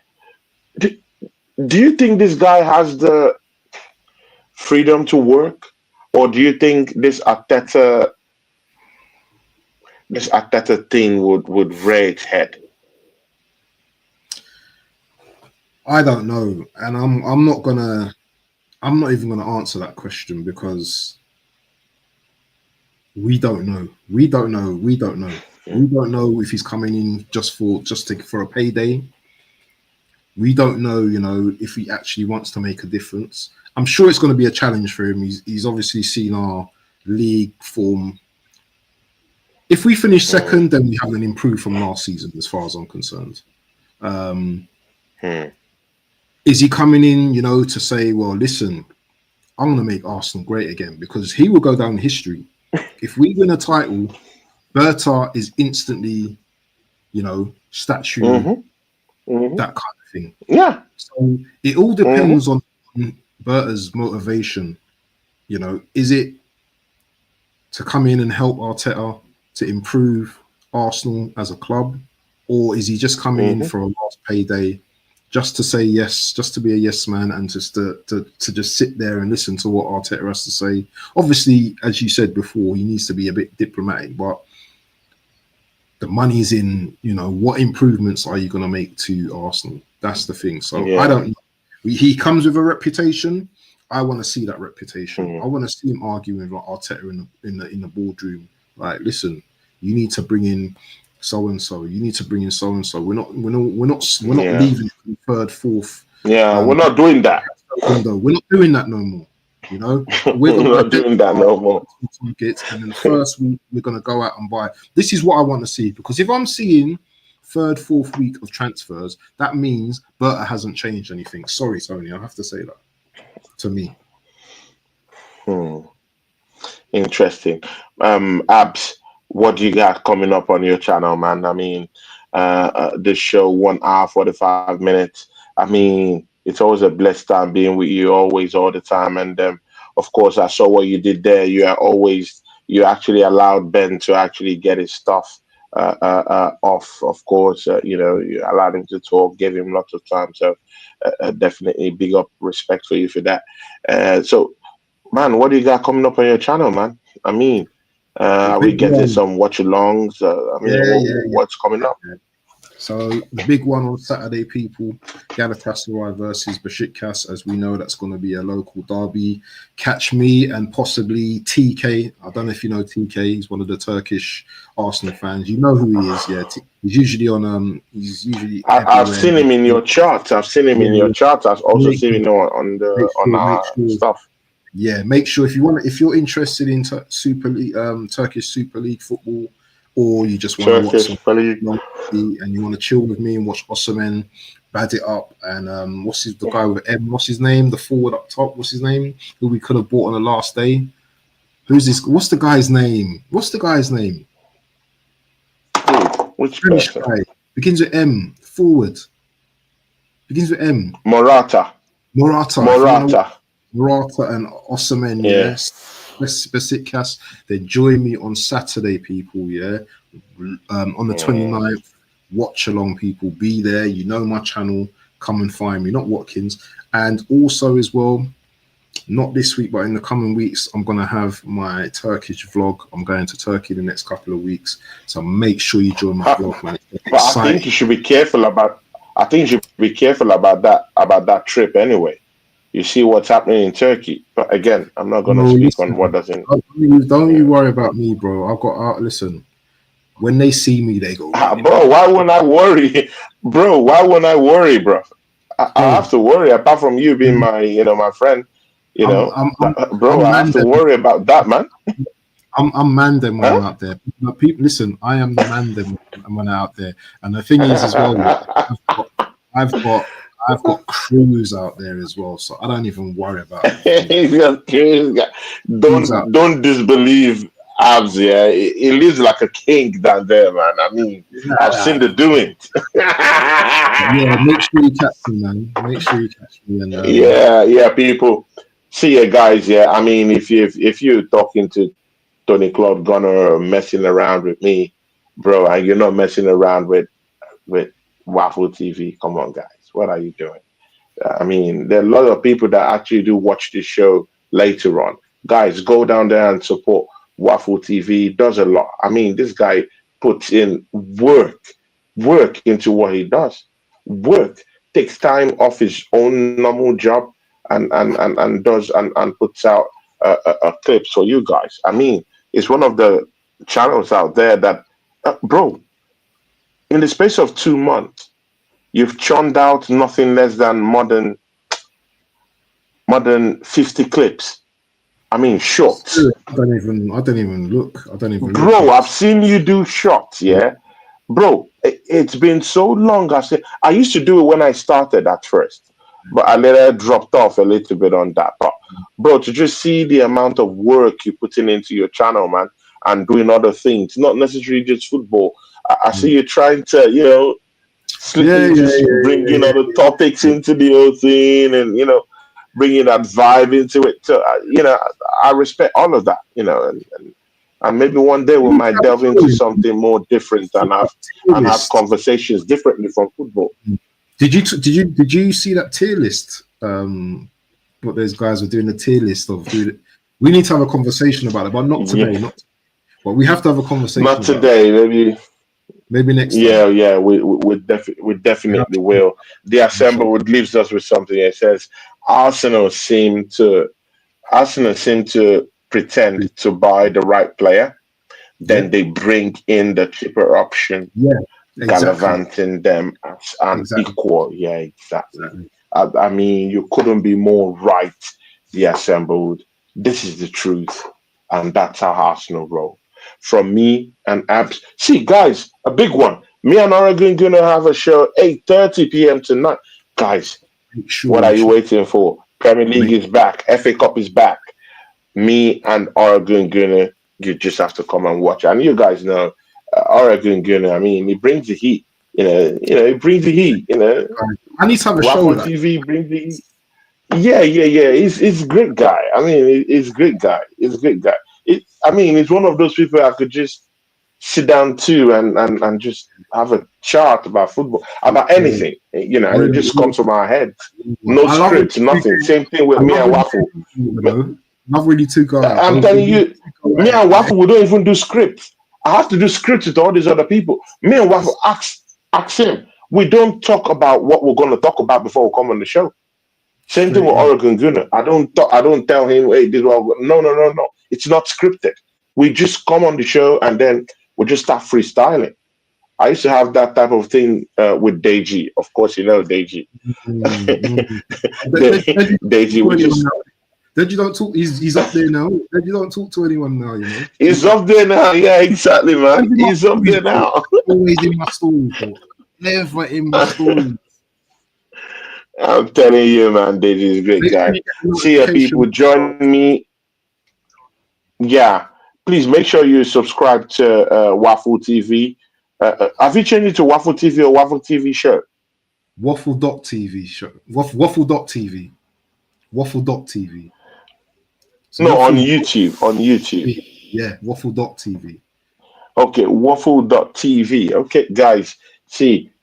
Do you think this guy has the freedom to work? Or do you think this Arteta thing would rear its head? I don't know, and I'm not even gonna answer that question because we don't know. We don't know if he's coming in just for a payday. We don't know, if he actually wants to make a difference. I'm sure it's going to be a challenge for him. He's obviously seen our league form. If we finish second, then we haven't improved from last season, as far as I'm concerned. is he coming in, you know, to say, well, listen, I'm going to make Arsenal great again? Because he will go down in history. If we win a title, Berta is instantly, you know, statue, that kind of thing. Yeah. So it all depends on Berta's motivation. You know, is it to come in and help Arteta to improve Arsenal as a club, or is he just coming in for a last payday, just to say yes, just to be a yes man, and just to just sit there and listen to what Arteta has to say? Obviously, as you said before, he needs to be a bit diplomatic, but the money's in, you know, what improvements are you going to make to Arsenal? That's the thing. So I don't know. He comes with a reputation. I want to see that reputation. I want to see him arguing with Arteta in the boardroom. Like, listen, you need to bring in so and so. You need to bring in so and so. We're not leaving from third, fourth. Yeah, we're not doing that. Window. We're not doing that no more. You know, we're not doing that no more. Targets, and then the first week we're gonna go out and buy. This is what I want to see, because if I'm seeing third, fourth week of transfers, that means Berta hasn't changed anything. Sorry, Tony, I have to say that. To me. Interesting. Abs, what do you got coming up on your channel, man? I mean, this show 1 hour 45 minutes. I mean, it's always a blessed time being with you, always, all the time. And of course, I saw what you did there. You actually allowed Ben to actually get his stuff off. Of course, you know, you allowed him to talk, gave him lots of time. So definitely big up, respect for you for that. So, man, what do you got coming up on your channel, man? I mean, are we getting some watch-alongs? What's coming up? So the big one on Saturday, people, Galatasaray versus Besiktas. As we know, that's going to be a local derby. Catch me and possibly TK. I don't know if you know TK. He's one of the Turkish Arsenal fans. You know who he is, yeah. He's usually on. He's usually. I've seen him in your charts. I've also seen him on our stuff. Yeah, make sure if you're interested in Super League, Turkish Super League football, or you just want to watch some and you want to chill with me and watch Osimhen bad it up, and the guy with M? What's his name? The forward up top. What's his name? Who we could have bought on the last day? Who's this? What's the guy's name? Which guy? Begins with M. Forward. Begins with M. Morata and Osimhen, yes. Besiktas. Then join me on Saturday, people, yeah. On the 29th, watch along, people. Be there. You know my channel. Come and find me, not Watkins. And also as well, not this week, but in the coming weeks, I'm going to have my Turkish vlog. I'm going to Turkey the next couple of weeks. So make sure you join my vlog, man. But I think you should be careful about that trip anyway. You see what's happening in Turkey, but again, I'm not going to speak on what doesn't. Don't you worry about me, bro. I've got listen. When they see me, they go, bro. Why wouldn't I worry, bro? I have to worry. Apart from you being my friend, bro. I have to worry about that, man. I'm Mandem when I'm out there. People, listen. I am the Mandem when I'm out there, and the thing is as well, I've got crews out there as well, so I don't even worry about it. Don't disbelieve Abs, yeah. He lives like a king down there, man. I mean, I've seen the doings. Yeah, make sure you catch me, man. Make sure you catch me. And, yeah, people. See you guys, yeah. I mean, if you're talking to Tony Claude Gunner messing around with me, bro, and you're not messing around with Waffle TV, come on, guys. What are you doing? I mean, there are a lot of people that actually do watch this show later on. Guys, go down there and support Waffle TV. He does a lot. I mean, this guy puts in work into what he does. Work. Takes time off his own normal job and does and puts out a clips for you guys. I mean, it's one of the channels out there that, bro, in the space of 2 months, you've churned out nothing less than modern 50 clips. I mean, shorts. I don't even look. Bro, I've seen you do shorts, yeah? Bro, it's been so long. I used to do it when I started at first. but I later dropped off a little bit on that. But bro, to just see the amount of work you're putting into your channel, man, and doing other things, not necessarily just football. I see you trying to, just bringing other topics into the whole thing, and bringing that vibe into it. So, I respect all of that, and maybe one day we might delve into something more different and have conversations differently from football. Did you see that tier list? What those guys were doing, the tier list of who. We need to have a conversation about it, but not today. But we have to have a conversation. Not today, maybe next time. Yeah. We definitely will. The Assemble leaves us with something. It says Arsenal seem to pretend to buy the right player, then they bring in the cheaper option. Gallivanting them as an equal. Yeah, exactly. I mean, you couldn't be more right, the Assembled. This is the truth, and that's how Arsenal roll. From me and Abs. See, guys, a big one. Me and Oregon gonna have a show 8:30 p.m. tonight. Guys, what are you waiting for? Premier League is back. FA Cup is back. Me and Oregon gonna, you just have to come and watch. And you guys know, Oregon gonna, I mean, he brings the heat. It brings the heat. I need to have a show on TV. Brings the heat. Yeah. He's a great guy. I mean, he's a great guy. He's a great guy. It's one of those people I could just sit down to and just have a chat about football, about anything. It just comes from our head. No script, nothing. Same thing with me and Waffle. Not really two guys. I'm telling you, me and Waffle, we don't even do scripts. I have to do scripts with all these other people. Me and Waffle ask him. We don't talk about what we're going to talk about before we come on the show. Same thing with Oregon Gunner. I don't tell him, hey, this one. No. It's not scripted. We just come on the show and then we just start freestyling. I used to have that type of thing with Deji. Of course, you know Deji. Deji, we just. Deji don't talk. He's up there now. Deji don't talk to anyone now. He's up there now. Yeah, exactly, man. He's up there now. Always in my story, bro. Never in my story. I'm telling you, man, Deji is a great guy. See people join me. Yeah, please make sure you subscribe to Waffle TV. Have you changed it to Waffle TV or Waffle TV show? Waffle.TV show. Waffle.TV. Waffle.TV. So no, on YouTube. On YouTube. Yeah, Waffle.TV. Okay, Waffle.TV. Okay, guys,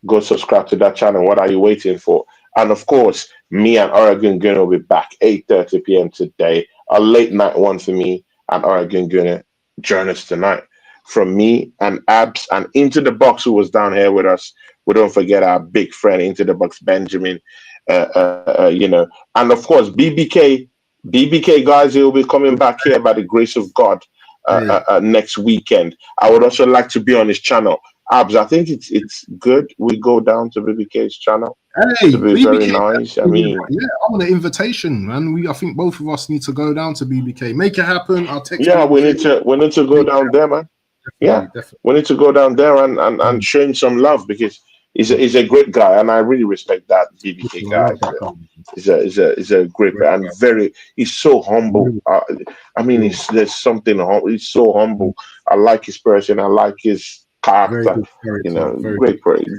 go subscribe to that channel. What are you waiting for? And of course, me and Oregon Gunner will be back 8:30 p.m. today. A late night one for me and Oregon Gunner. Join us tonight. From me and Abs and Into the Box, who was down here with us. We don't forget our big friend Into the Box, Benjamin. And of course, BBK guys, he will be coming back here by the grace of God next weekend. I would also like to be on his channel. Abs, I think it's good we go down to BBK's channel. Hey, to be BBK, very nice. I mean, I want an invitation, man. I think both of us need to go down to BBK. Make it happen. I'll text. Yeah, we need to go down there, man. Definitely. We need to go down there and show him some love because he's a great guy, and I really respect that BBK guy. He's a great guy and he's so humble. I mean, there's something. He's so humble. I like his person. I like his character.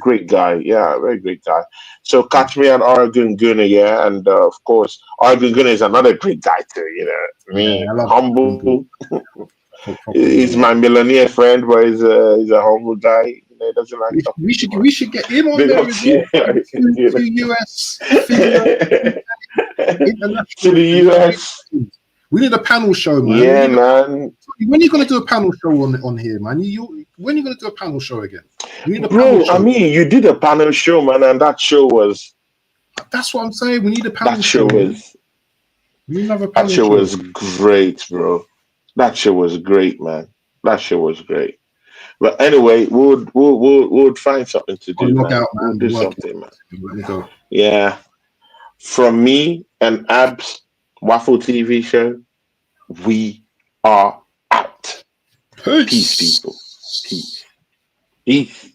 Great guy. Yeah, very great guy. So catch me on Oregon Gunner, and of course, Oregon Gunner is another great guy too. Humble. He's my millionaire friend, but he's a humble guy. He doesn't like we should get him on there as well. To US. To the US. We need a panel show, man. Yeah, man. When are you going to do a panel show on here, man? When are you going to do a panel show again? Bro, I mean, you did a panel show, man, and that show was... That's what I'm saying. We need a panel show. That show was great, bro. That show was great, man. That show was great. But anyway, we'll find something to do, man. We'll do something, man. Let me go. Yeah. From me and Abs, Waffle TV show, we are out. Peace, people. Peace.